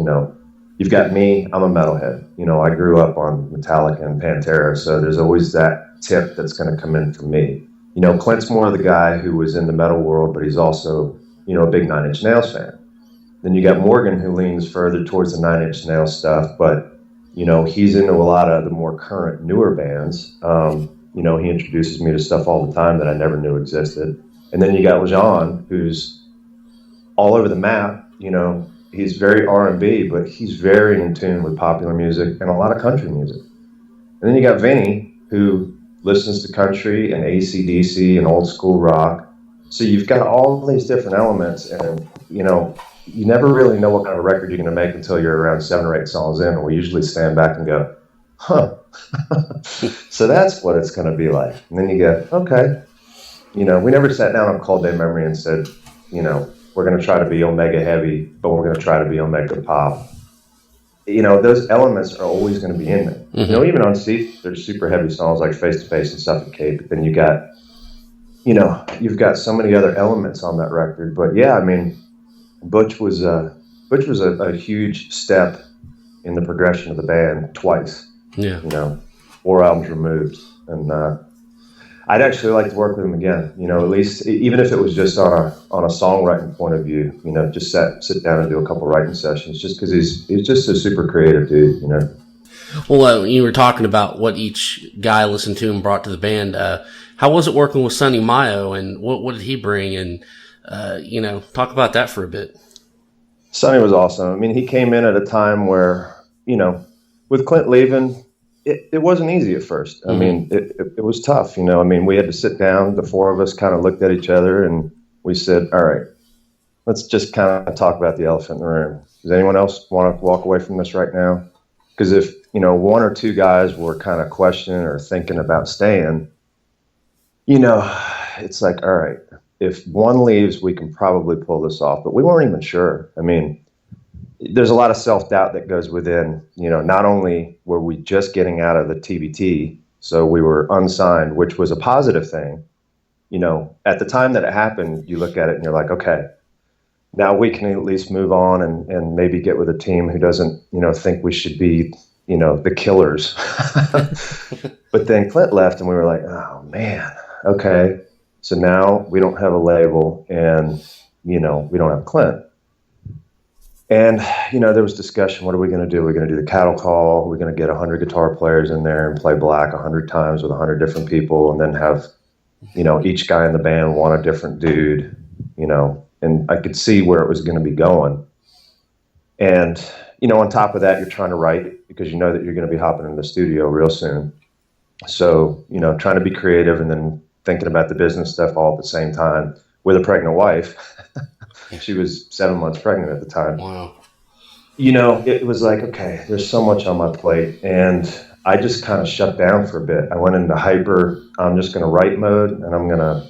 You've got me, I'm a metalhead. I grew up on Metallica and Pantera. So there's always that tip that's going to come in from me. Clint's more the guy who was in the metal world, but he's also, a big Nine Inch Nails fan. Then you got Morgan, who leans further towards the Nine Inch Nails stuff, but, he's into a lot of the more current, newer bands. He introduces me to stuff all the time that I never knew existed. And then you got John, who's all over the map. He's very R&B, but he's very in tune with popular music and a lot of country music. And then you got Vinny, who listens to country and AC/DC and old school rock. So you've got all these different elements, and you never really know what kind of record you're going to make until you're around 7 or 8 songs in. And we usually stand back and go, huh, So that's what it's going to be like. And then you go, okay, we never sat down on Cold Day Memory and said, we're going to try to be Omega heavy, but we're going to try to be Omega pop. Those elements are always going to be in there. Mm-hmm. Even on Seath, there's super heavy songs like Face to Face and Suffocate, but then you've got so many other elements on that record. But yeah, I mean, Butch was a huge step in the progression of the band twice. Yeah. 4 albums removed. And I'd actually like to work with him again, at least, even if it was just on a songwriting point of view, just sit down and do a couple writing sessions, just because he's just a super creative dude, Well, you were talking about what each guy listened to and brought to the band. How was it working with Sunny Mayo, and what did he bring? And, talk about that for a bit. Sunny was awesome. I mean, he came in at a time where, with Clint leaving, it wasn't easy at first. I mean, it was tough, I mean, we had to sit down. The 4 of us kind of looked at each other and we said, all right, let's just kind of talk about the elephant in the room. Does anyone else want to walk away from this right now? Because if, 1 or 2 guys were kind of questioning or thinking about staying, it's like, all right, if one leaves, we can probably pull this off. But we weren't even sure. I mean, there's a lot of self-doubt that goes within, not only were we just getting out of the TBT, so we were unsigned, which was a positive thing. At the time that it happened, you look at it and you're like, okay, now we can at least move on and maybe get with a team who doesn't, think we should be, the killers. But then Clint left and we were like, oh man, okay. So now we don't have a label and, we don't have Clint. And, there was discussion, what are we going to do? We're going to do the cattle call. We're going to get 100 guitar players in there and play Black 100 times with 100 different people and then have, each guy in the band want a different dude, and I could see where it was going to be going. And, on top of that, you're trying to write because you know that you're going to be hopping in the studio real soon. So, trying to be creative and then thinking about the business stuff all at the same time with a pregnant wife. She was 7 months pregnant at the time. Wow. It was like, okay, there's so much on my plate. And I just kind of shut down for a bit. I went into hyper, I'm just going to write mode and I'm going to,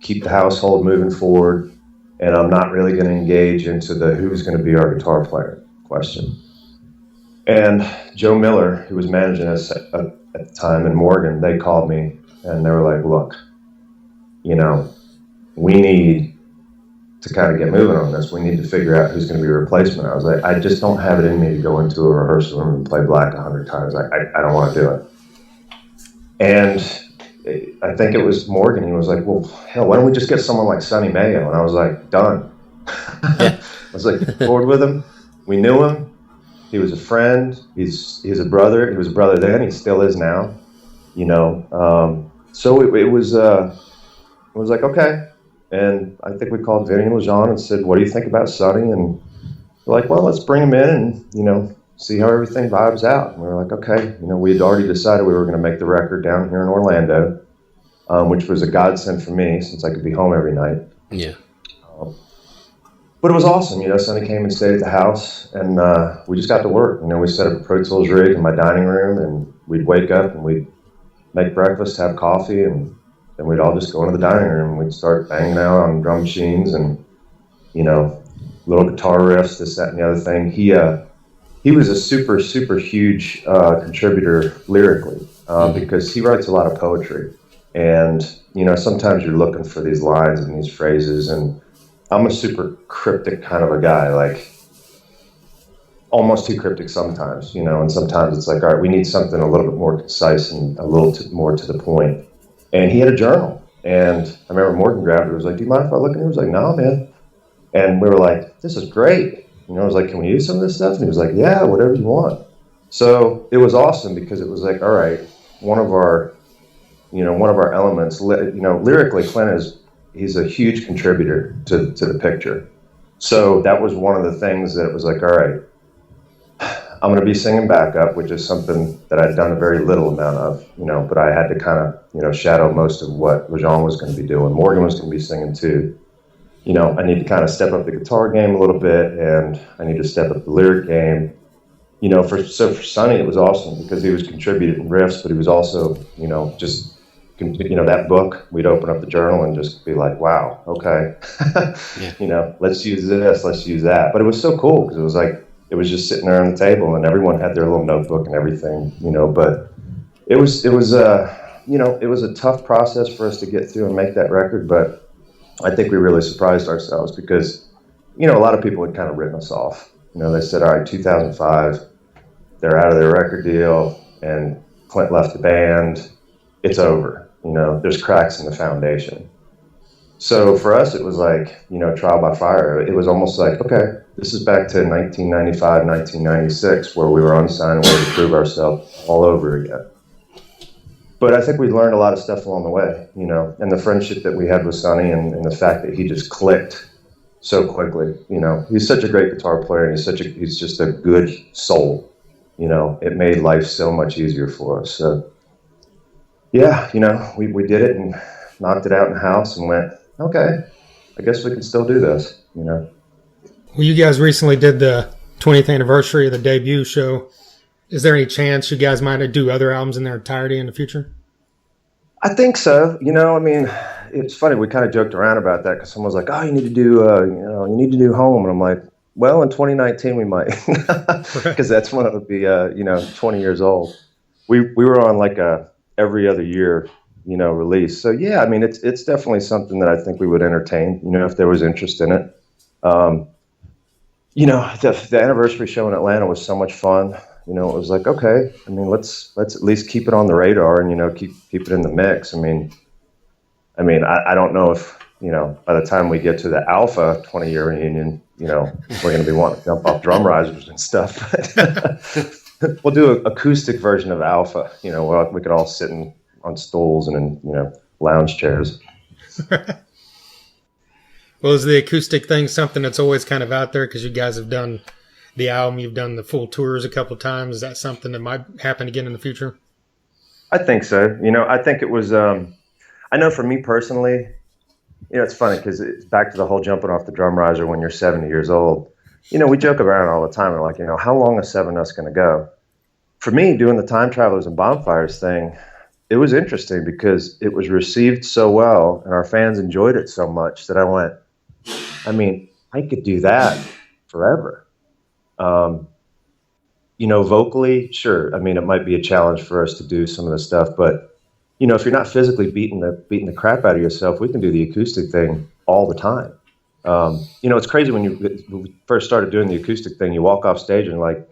keep the household moving forward. And I'm not really going to engage into the who's going to be our guitar player question. And Joe Miller, who was managing us at the time, and Morgan, they called me and they were like, look, we need to kind of get moving on this. We need to figure out who's going to be a replacement. I was like, I just don't have it in me to go into a rehearsal room and play Black 100 times. I don't want to do it. And I think it was Morgan. He was like, well, hell, why don't we just get someone like Sunny Mayo? And I was like, done. I was like, bored with him. We knew him. He was a friend. He's a brother. He was a brother then. He still is now. So it was like, okay. And I think we called Vinny and LeJean and said, what do you think about Sunny? And we're like, well, let's bring him in and, see how everything vibes out. And we were like, okay. We had already decided we were going to make the record down here in Orlando, which was a godsend for me since I could be home every night. Yeah. But it was awesome. Sunny came and stayed at the house and we just got to work. We set up a Pro Tools rig in my dining room and we'd wake up and we'd make breakfast, have coffee, and then we'd all just go into the dining room and we'd start banging out on drum machines and, little guitar riffs, this, that, and the other thing. He was a super, super huge contributor lyrically because he writes a lot of poetry. And, sometimes you're looking for these lines and these phrases. And I'm a super cryptic kind of a guy, like almost too cryptic sometimes, and sometimes it's like, all right, we need something a little bit more concise and a little more to the point. And he had a journal. And I remember Morgan grabbed it and was like, do you mind if I look at it? He was like, no, man. And we were like, this is great. I was like, can we use some of this stuff? And he was like, yeah, whatever you want. So it was awesome because it was like, all right, one of our elements, lyrically, Clint he's a huge contributor to the picture. So that was one of the things that it was like, all right, I'm going to be singing backup, which is something that I'd done a very little amount of, but I had to kind of, shadow most of what LeJean was going to be doing. Morgan was going to be singing too. I need to kind of step up the guitar game a little bit, and I need to step up the lyric game. for Sunny, it was awesome because he was contributing riffs, but he was also, just, that book, we'd open up the journal and just be like, wow, okay, let's use this, let's use that. But it was so cool because it was like, it was just sitting there on the table and everyone had their little notebook and everything, but it was it was a tough process for us to get through and make that record, but I think we really surprised ourselves because, a lot of people had kind of written us off. They said, all right, 2005, they're out of their record deal and Clint left the band. It's over. There's cracks in the foundation. So for us, it was like, trial by fire. It was almost like, okay, this is back to 1995, 1996, where we were unsigned and we had to prove ourselves all over again. But I think we learned a lot of stuff along the way, and the friendship that we had with Sonny and the fact that he just clicked so quickly. He's such a great guitar player and he's just a good soul. It made life so much easier for us. So yeah, we did it and knocked it out in the house and went, okay, I guess we can still do this, Well, you guys recently did the 20th anniversary of the debut show. Is there any chance you guys might do other albums in their entirety in the future? I think so. It's funny. We kind of joked around about that because someone was like, "Oh, you need to do, you need to do Home," and I'm like, "Well, in 2019 we might," because that's when it would be, 20 years old. We were on like a every other year, release. So yeah, it's definitely something that I think we would entertain. If there was interest in it. The anniversary show in Atlanta was so much fun. It was like, okay, let's at least keep it on the radar and, keep it in the mix. I don't know if, by the time we get to the Alpha 20-year reunion, we're going to be wanting to jump off drum risers and stuff. We'll do an acoustic version of Alpha, where we could all sit on stools and in, lounge chairs. Well, is the acoustic thing something that's always kind of out there because you guys have done the album, you've done the full tours a couple of times? Is that something that might happen again in the future? I think so. I think it was, I know for me personally, it's funny because it's back to the whole jumping off the drum riser when you're 70 years old. We joke around all the time. We're like, how long is Sevendust going to go? For me, doing the Time Travelers and Bonfires thing, it was interesting because it was received so well and our fans enjoyed it so much that I went, I could do that forever. Vocally, sure. It might be a challenge for us to do some of the stuff, but if you're not physically beating the crap out of yourself, we can do the acoustic thing all the time. It's crazy when we first started doing the acoustic thing, you walk off stage and like,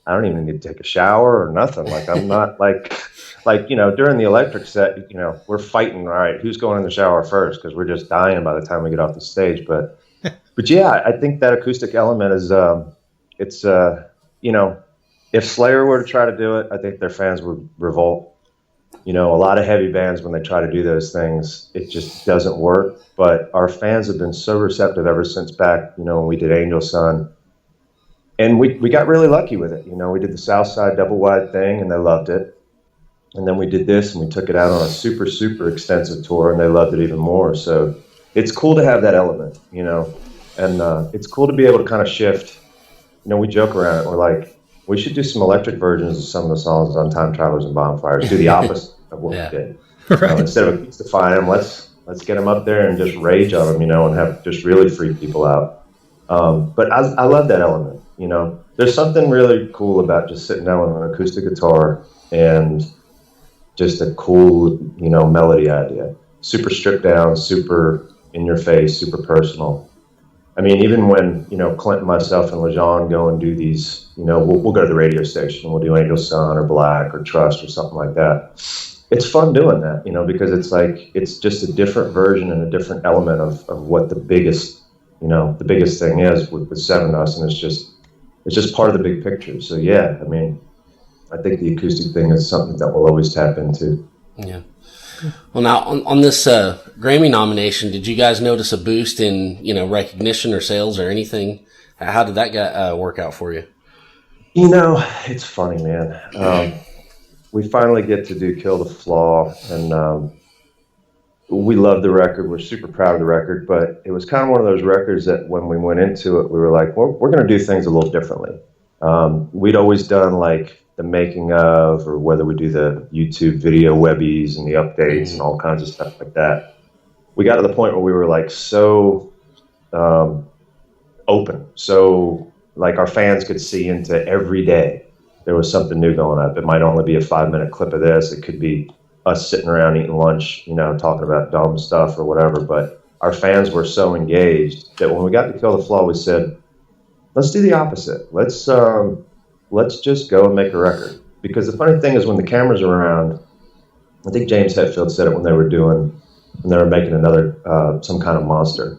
I don't even need to take a shower or nothing. Like I'm not like during the electric set, we're fighting. All right, who's going in the shower first? Because we're just dying by the time we get off the stage. But yeah, I think that acoustic element is, if Slayer were to try to do it, I think their fans would revolt. A lot of heavy bands, when they try to do those things, it just doesn't work. But our fans have been so receptive ever since back, when we did Angel Sun. And we got really lucky with it. We did the Southside double wide thing and they loved it. And then we did this and we took it out on a super, super extensive tour and they loved it even more. So it's cool to have that element, and it's cool to be able to kind of shift. We joke around it. We're like, we should do some electric versions of some of the songs on Time Travelers and Bonfires. Do the opposite of what we did. Right. Instead of acoustifying them, let's get them up there and just rage on them, and have just really freak people out. But I love that element. There's something really cool about just sitting down with an acoustic guitar and just a cool, melody idea. Super stripped down, super in your face, super personal. Even when, Clint and myself and LeJean go and do these, we'll go to the radio station, we'll do Angel Sun or Black or Trust or something like that. It's fun doing that, because it's like, it's just a different version and a different element of what the biggest thing is with Sevendust, and it's just part of the big picture. So yeah, I think the acoustic thing is something that we'll always tap into. Yeah. Well, now on this Grammy nomination, did you guys notice a boost in recognition or sales or anything? How did that work out for you? It's funny, man. We finally get to do Kill the Flaw, and we love the record. We're super proud of the record, but it was kind of one of those records that when we went into it, we were like, we're going to do things a little differently. We'd always done like the making of, or whether we do the YouTube video webbies and the updates and all kinds of stuff like that. We got to the point where we were like so open, so like our fans could see into every day. There was something new going up. It might only be a 5-minute clip of this. It could be us sitting around eating lunch, you know, talking about dumb stuff or whatever. But our fans were so engaged that when we got to Kill the Flaw, we said, let's do the opposite. Let's just go and make a record. Because the funny thing is, when the cameras are around, I think James Hetfield said it when they were making another, some kind of monster.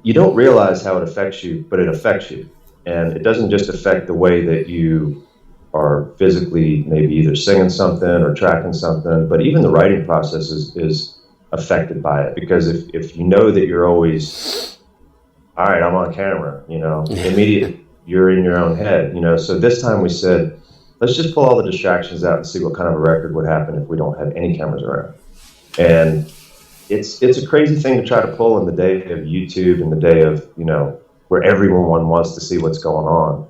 You don't realize how it affects you, but it affects you. And it doesn't just affect the way that you are physically maybe either singing something or tracking something, but even the writing process is affected by it. Because if you know that you're always, all right, I'm on camera, you know, immediately you're in your own head, you know. So this time we said, let's just pull all the distractions out and see what kind of a record would happen if we don't have any cameras around. And it's a crazy thing to try to pull in the day of YouTube and the day of, you know, where everyone wants to see what's going on.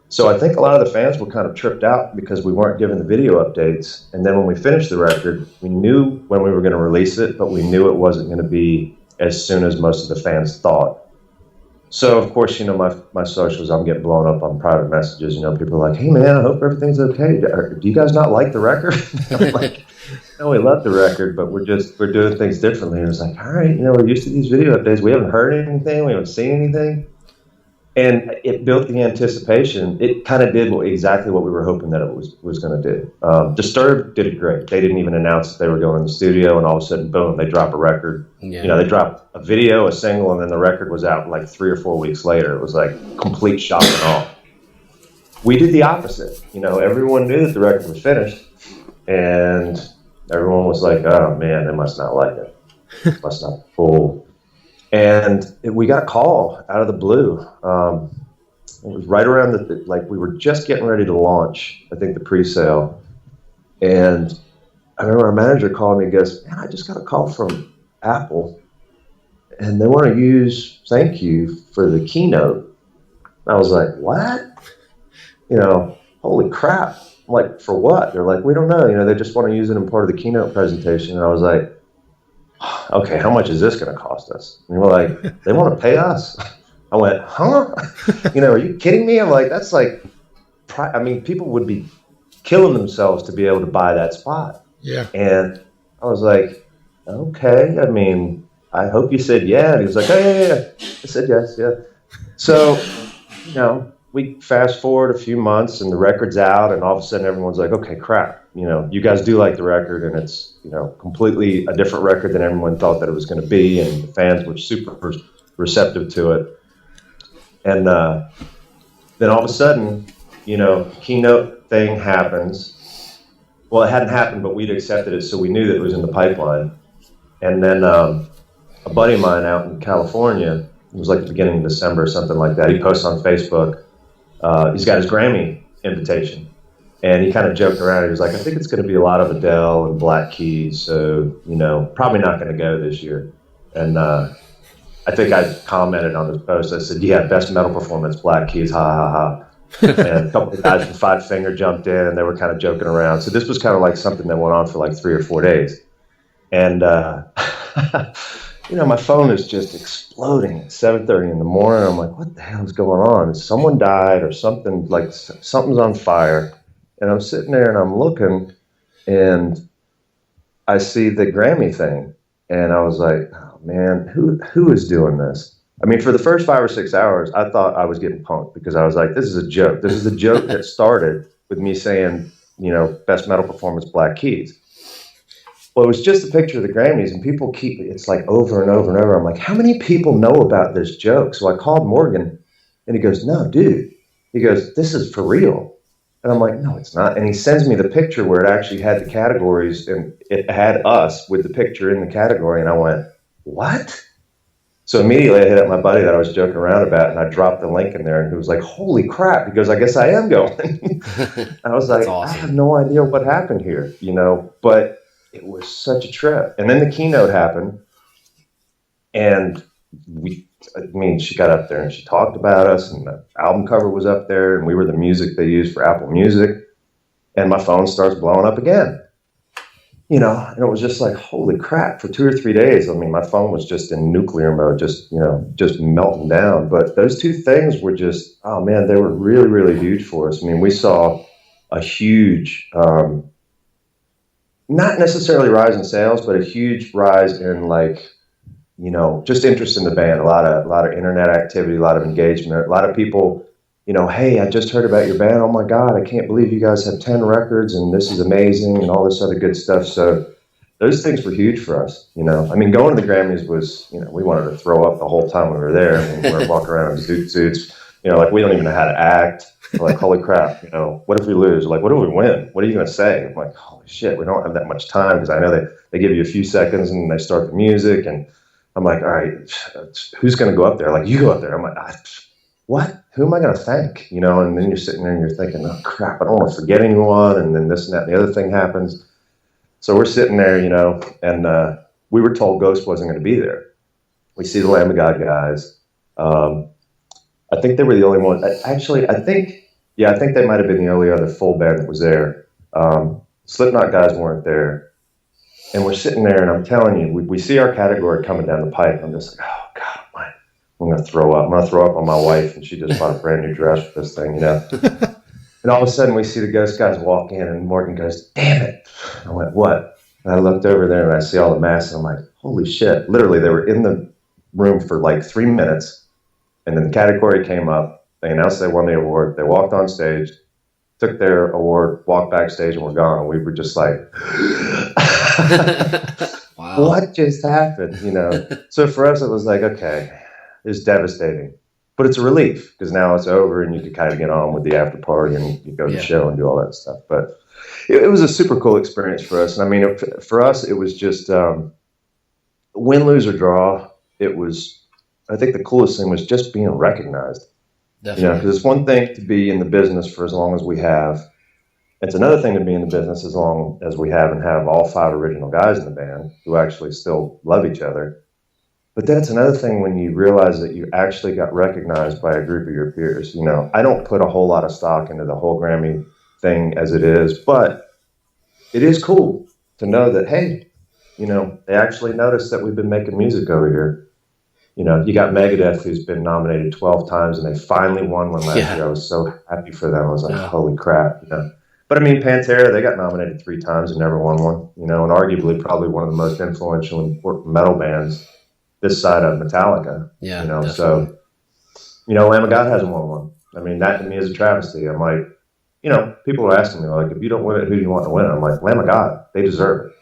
So I think a lot of the fans were kind of tripped out because we weren't given the video updates. And then when we finished the record, we knew when we were going to release it, but we knew it wasn't going to be as soon as most of the fans thought. So, of course, you know, my socials, I'm getting blown up on private messages. You know, people are like, hey, man, I hope everything's okay. Do you guys not like the record? I'm like, no, we love the record, but we're doing things differently. And it's like, all right, you know, we're used to these video updates. We haven't heard anything. We haven't seen anything. And it built the anticipation. It kind of did exactly what we were hoping that it was going to do. Disturbed did it great. They didn't even announce that they were going in the studio, and all of a sudden, boom, they drop a record. Yeah. You know, they dropped a video, a single, and then the record was out like 3 or 4 weeks later. It was like complete shock and awe. We did the opposite. You know, everyone knew that the record was finished, and everyone was like, oh, man, they must not like it. Must not be full. And we got a call out of the blue. It was right around like we were just getting ready to launch, I think, the pre-sale. And I remember our manager called me and goes, man, I just got a call from Apple, and they want to use Thank You for the keynote. And I was like, what? You know, holy crap. I'm like, for what? They're like, we don't know. You know, they just want to use it in part of the keynote presentation. And I was like, okay, how much is this going to cost us? And we're like, they want to pay us. I went, huh? You know, are you kidding me? I'm like, that's like, I mean, people would be killing themselves to be able to buy that spot. Yeah. And I was like, okay, I mean, I hope you said yeah. And he was like, oh, yeah. I said yes, yeah. So, you know, we fast forward a few months and the record's out, and all of a sudden everyone's like, okay, crap. You know, you guys do like the record, and it's, you know, completely a different record than everyone thought that it was going to be, and the fans were super receptive to it. And then all of a sudden, you know, keynote thing happens. Well, it hadn't happened, but we'd accepted it, so we knew that it was in the pipeline. And then a buddy of mine out in California, it was like the beginning of December or something like that, he posts on Facebook, he's got his Grammy invitation. And he kind of joked around. He was like, I think it's going to be a lot of Adele and Black Keys, so, you know, probably not going to go this year. And I think I commented on his post. I said, yeah, best metal performance, Black Keys, ha, ha, ha. And a couple of guys from Five Finger jumped in, and they were kind of joking around. So this was kind of like something that went on for like 3 or 4 days. And, you know, my phone is just exploding at 7:30 in the morning. I'm like, what the hell is going on? Someone died or something, like something's on fire. And I'm sitting there and I'm looking, and I see the Grammy thing. And I was like, oh man, who is doing this? I mean, for the first 5 or 6 hours, I thought I was getting punked because I was like, this is a joke. This is a joke that started with me saying, you know, best metal performance, Black Keys. Well, it was just a picture of the Grammys, and people it's like over and over and over. I'm like, how many people know about this joke? So I called Morgan, and he goes, no, dude. He goes, this is for real. And I'm like, no, it's not. And he sends me the picture where it actually had the categories, and it had us with the picture in the category. And I went, what? So immediately I hit up my buddy that I was joking around about, and I dropped the link in there, and he was like, holy crap. He goes, I guess I am going. I was like, awesome. I have no idea what happened here, you know, but it was such a trip. And then the keynote happened, and we I mean, she got up there and she talked about us, and the album cover was up there, and we were the music they used for Apple Music. And my phone starts blowing up again. You know, and it was just like, holy crap, for 2 or 3 days. I mean, my phone was just in nuclear mode, just melting down. But those two things were just, oh man, they were really, really huge for us. I mean, we saw a huge, not necessarily rise in sales, but a huge rise in like, you know, just interest in the band, a lot of internet activity, a lot of engagement, a lot of people, you know, hey, I just heard about your band. Oh my God, I can't believe you guys have 10 records and this is amazing and all this other good stuff. So those things were huge for us, you know. I mean, going to the Grammys was, you know, we wanted to throw up the whole time we were there. I mean, we were walking around in zoot suits, you know, like we don't even know how to act. We're like, holy crap, you know, what if we lose? Like, what if we win? What are you going to say? I'm like, holy shit, we don't have that much time, because I know they give you a few seconds and they start the music. And I'm like, all right, who's going to go up there? Like, you go up there. I'm like, what? Who am I going to thank? You know, and then you're sitting there and you're thinking, oh crap, I don't want to forget anyone. And then this and that and the other thing happens. So we're sitting there, you know, and we were told Ghost wasn't going to be there. We see the Lamb of God guys. I think they were the only one. Actually, I think they might have been the only other full band that was there. Slipknot guys weren't there. And we're sitting there, and I'm telling you, we see our category coming down the pipe. I'm just like, oh God, I'm going to throw up. I'm going to throw up on my wife, and she just bought a brand new dress for this thing, you know. And all of a sudden, we see the Ghost guys walk in, and Morgan goes, damn it. I went, what? And I looked over there, and I see all the masks, and I'm like, holy shit. Literally, they were in the room for like 3 minutes, and then the category came up. They announced they won the award. They walked on stage, took their award, walked backstage, and were gone. And we were just like, wow. What just happened? You know. So for us, it was like, okay, it's devastating, but it's a relief, because now it's over and you can kind of get on with the after party and you go to the show and do all that stuff. But it was a super cool experience for us. And I mean, for us, it was just win, lose, or draw. It was, I think the coolest thing was just being recognized. Definitely. You know, because it's one thing to be in the business for as long as we have. It's another thing to be in the business as long as we have and have all 5 original guys in the band who actually still love each other. But then it's another thing when you realize that you actually got recognized by a group of your peers. You know, I don't put a whole lot of stock into the whole Grammy thing as it is, but it is cool to know that, hey, you know, they actually noticed that we've been making music over here. You know, you got Megadeth, who's been nominated 12 times, and they finally won one last year. I was so happy for them. I was like, holy crap, you know. But I mean, Pantera, they got nominated 3 times and never won one, you know, and arguably probably one of the most influential and important metal bands this side of Metallica. Yeah, you know, definitely. So, you know, Lamb of God hasn't won one. I mean, that to me is a travesty. I'm like, you know, people are asking me, like, if you don't win it, who do you want to win? I'm like, Lamb of God, they deserve it.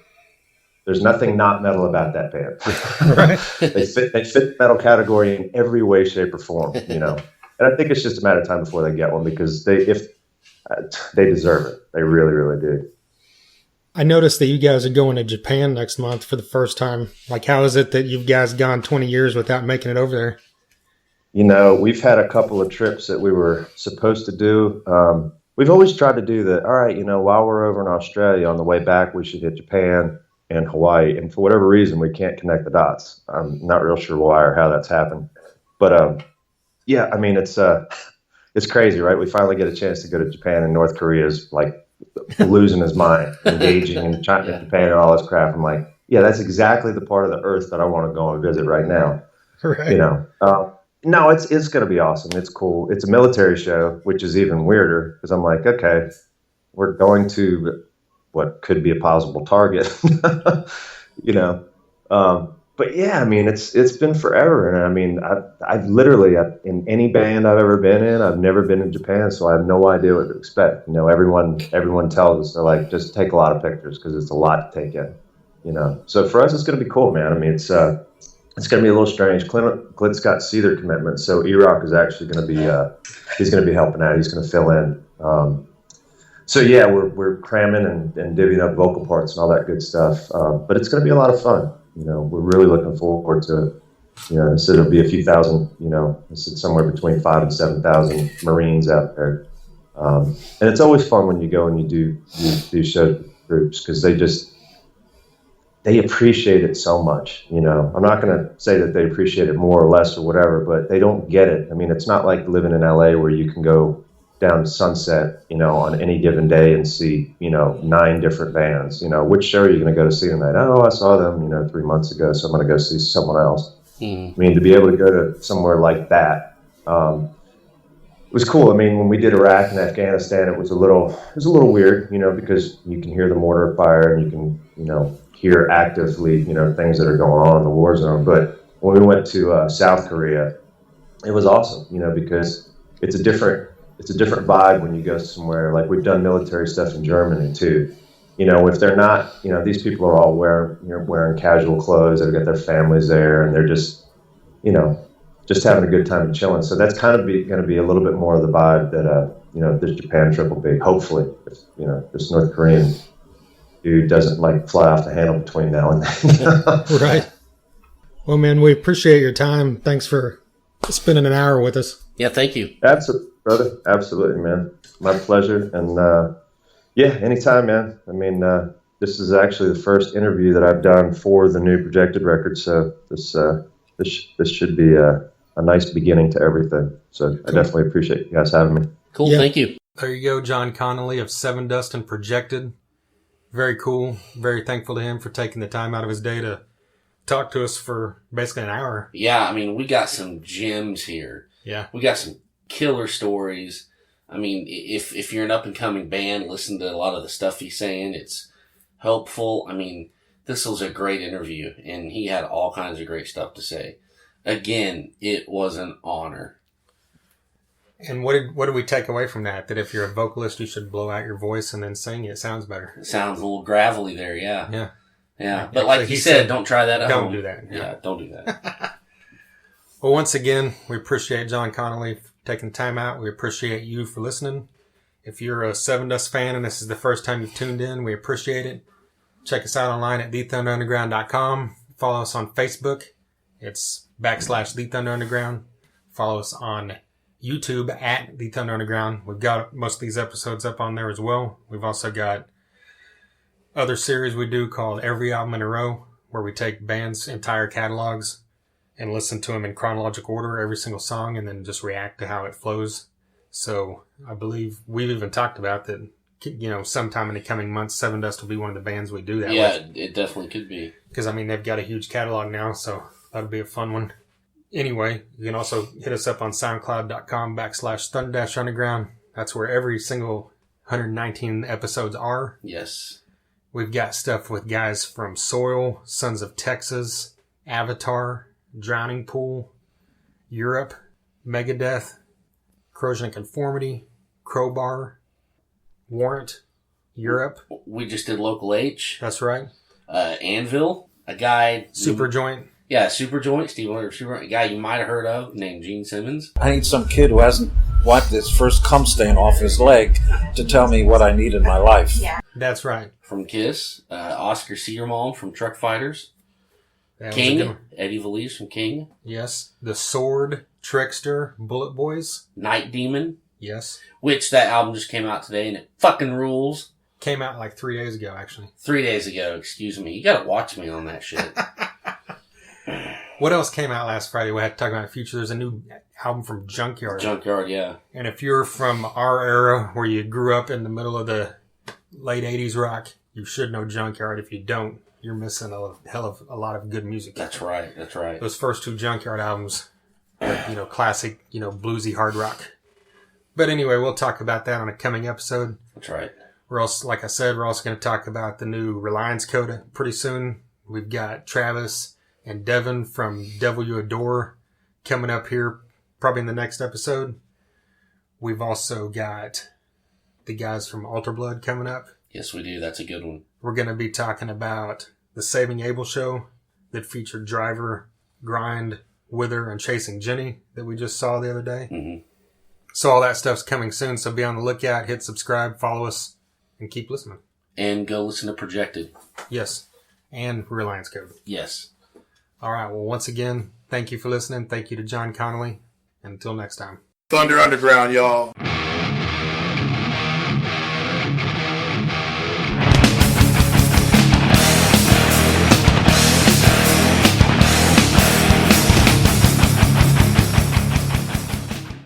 There's nothing not metal about that band. Right. They fit the metal category in every way, shape, or form, you know. And I think it's just a matter of time before they get one, because they deserve it. They really, really do. I noticed that you guys are going to Japan next month for the first time. Like, how is it that you guys gone 20 years without making it over there? You know, we've had a couple of trips that we were supposed to do. We've always tried to do all right, you know, while we're over in Australia, on the way back, we should hit Japan and Hawaii. And for whatever reason, we can't connect the dots. I'm not real sure why or how that's happened. But, yeah, I mean, it's crazy, right? We finally get a chance to go to Japan, and North Korea is like losing his mind, engaging in China, Japan, and all this crap. I'm like, yeah, that's exactly the part of the earth that I want to go and visit right now. Right. You know, no, it's going to be awesome. It's cool. It's a military show, which is even weirder, because I'm like, okay, we're going to what could be a possible target, you know. But yeah, I mean, it's been forever. And I mean, I've literally, in any band I've ever been in, I've never been in Japan, so I have no idea what to expect. You know, everyone tells us, they're like, just take a lot of pictures, because it's a lot to take in, you know. So for us, it's going to be cool, man. I mean, it's going to be a little strange. Clint's got Seether commitment, so E-Rock is actually going to be, he's going to be helping out. He's going to fill in. So yeah, we're cramming and divvying up vocal parts and all that good stuff. But it's going to be a lot of fun. You know, we're really looking forward to it. You know, so there'll be a few thousand, you know, it's somewhere between 5,000 and 7,000 Marines out there. And it's always fun when you go and you do show groups, because they appreciate it so much. You know, I'm not going to say that they appreciate it more or less or whatever, but they don't get it. I mean, it's not like living in LA where you can go down to Sunset, you know, on any given day and see, you know, 9 different bands. You know, which show are you going to go to see tonight? Oh, I saw them, you know, 3 months ago, so I'm going to go see someone else. I mean, to be able to go to somewhere like that, it was cool. I mean, when we did Iraq and Afghanistan, it was a little weird, you know, because you can hear the mortar fire and you can, you know, hear actively, you know, things that are going on in the war zone. But when we went to South Korea, it was awesome, you know, because it's a different vibe when you go somewhere. Like, we've done military stuff in Germany too. You know, if they're not, you know, these people are all wearing casual clothes. They've got their families there, and they're just, you know, just having a good time and chilling. So that's kind of going to be a little bit more of the vibe that, you know, this Japan trip will be. Hopefully, if, you know, this North Korean dude doesn't like fly off the handle between now and then. Right. Well, man, we appreciate your time. Thanks for spending an hour with us. Yeah, thank you. Absolutely, brother. Absolutely, man. My pleasure. And yeah, anytime, man. I mean, this is actually the first interview that I've done for the new Projected record, so this should be a nice beginning to everything. So cool. I definitely appreciate you guys having me. Cool, yeah. Thank you. There you go, John Connolly of Sevendust and Projected. Very cool. Very thankful to him for taking the time out of his day to talk to us for basically an hour. Yeah, I mean, we got some gems here. Yeah. We got some killer stories. I mean, if you're an up-and-coming band, listen to a lot of the stuff he's saying. It's helpful. I mean, this was a great interview, and he had all kinds of great stuff to say. Again, it was an honor. And what did we take away from that? That if you're a vocalist, you should blow out your voice and then sing. It sounds better. It sounds a little gravelly there, yeah. Yeah. Yeah, but like he said, don't try that at home. Don't do that. Yeah, don't do that. Well, once again, we appreciate John Connolly for taking time out. We appreciate you for listening. If you're a Sevendust fan and this is the first time you've tuned in, we appreciate it. Check us out online at thethunderunderground.com. Follow us on Facebook. It's /TheThunderUnderground. Follow us on YouTube at The Thunder Underground. We've got most of these episodes up on there as well. We've also got other series we do called Every Album in a Row, where we take bands' entire catalogs and listen to them in chronological order, every single song, and then just react to how it flows. So I believe we've even talked about that, you know, sometime in the coming months, Sevendust will be one of the bands we do that with. Yeah, it definitely could be. Because, I mean, they've got a huge catalog now, so that'll be a fun one. Anyway, you can also hit us up on soundcloud.com /Thunder-Underground. That's where every single 119 episodes are. Yes. We've got stuff with guys from Soil, Sons of Texas, Avatar, Drowning Pool, Europe, Megadeth, Corrosion and Conformity, Crowbar, Warrant, Europe. We just did Local H. That's right. Anvil, a guy. Superjoint. Yeah, Superjoint, Steve Wonder, Superjoint, a guy you might have heard of named Gene Simmons. I need some kid who hasn't wiped his first cum stain off his leg to tell me what I need in my life. Yeah. That's right. From Kiss, Oscar Searmall from Truck Fighters. That King, Eddie Valise from King. Yes. The Sword, Trickster, Bullet Boys. Night Demon. Yes. Which that album just came out today and it fucking rules. Came out like 3 days ago, actually. 3 days ago, excuse me. You gotta watch me on that shit. What else came out last Friday? We had to talk about the future. There's a new album from Junkyard. Junkyard, yeah. And if you're from our era where you grew up in the middle of the late 80s rock, you should know Junkyard. If you don't, you're missing a hell of a lot of good music. That's right. That's right. Those first 2 Junkyard albums are, you know, classic, you know, bluesy hard rock. But anyway, we'll talk about that on a coming episode. That's right. We're also, like I said, we're also going to talk about the new Reliance Code pretty soon. We've got Travis and Devin from Devil You Adore coming up here probably in the next episode. We've also got the guys from Alter Blood coming up. Yes, we do. That's a good one. We're going to be talking about the Saving Abel show that featured Driver, Grind, Wither, and Chasing Jenny that we just saw the other day. Mm-hmm. So all that stuff's coming soon, so be on the lookout, hit subscribe, follow us, and keep listening. And go listen to Projected. Yes. And Reliance Code. Yes. All right. Well, once again, thank you for listening. Thank you to John Connolly. And until next time. Thunder Underground, y'all.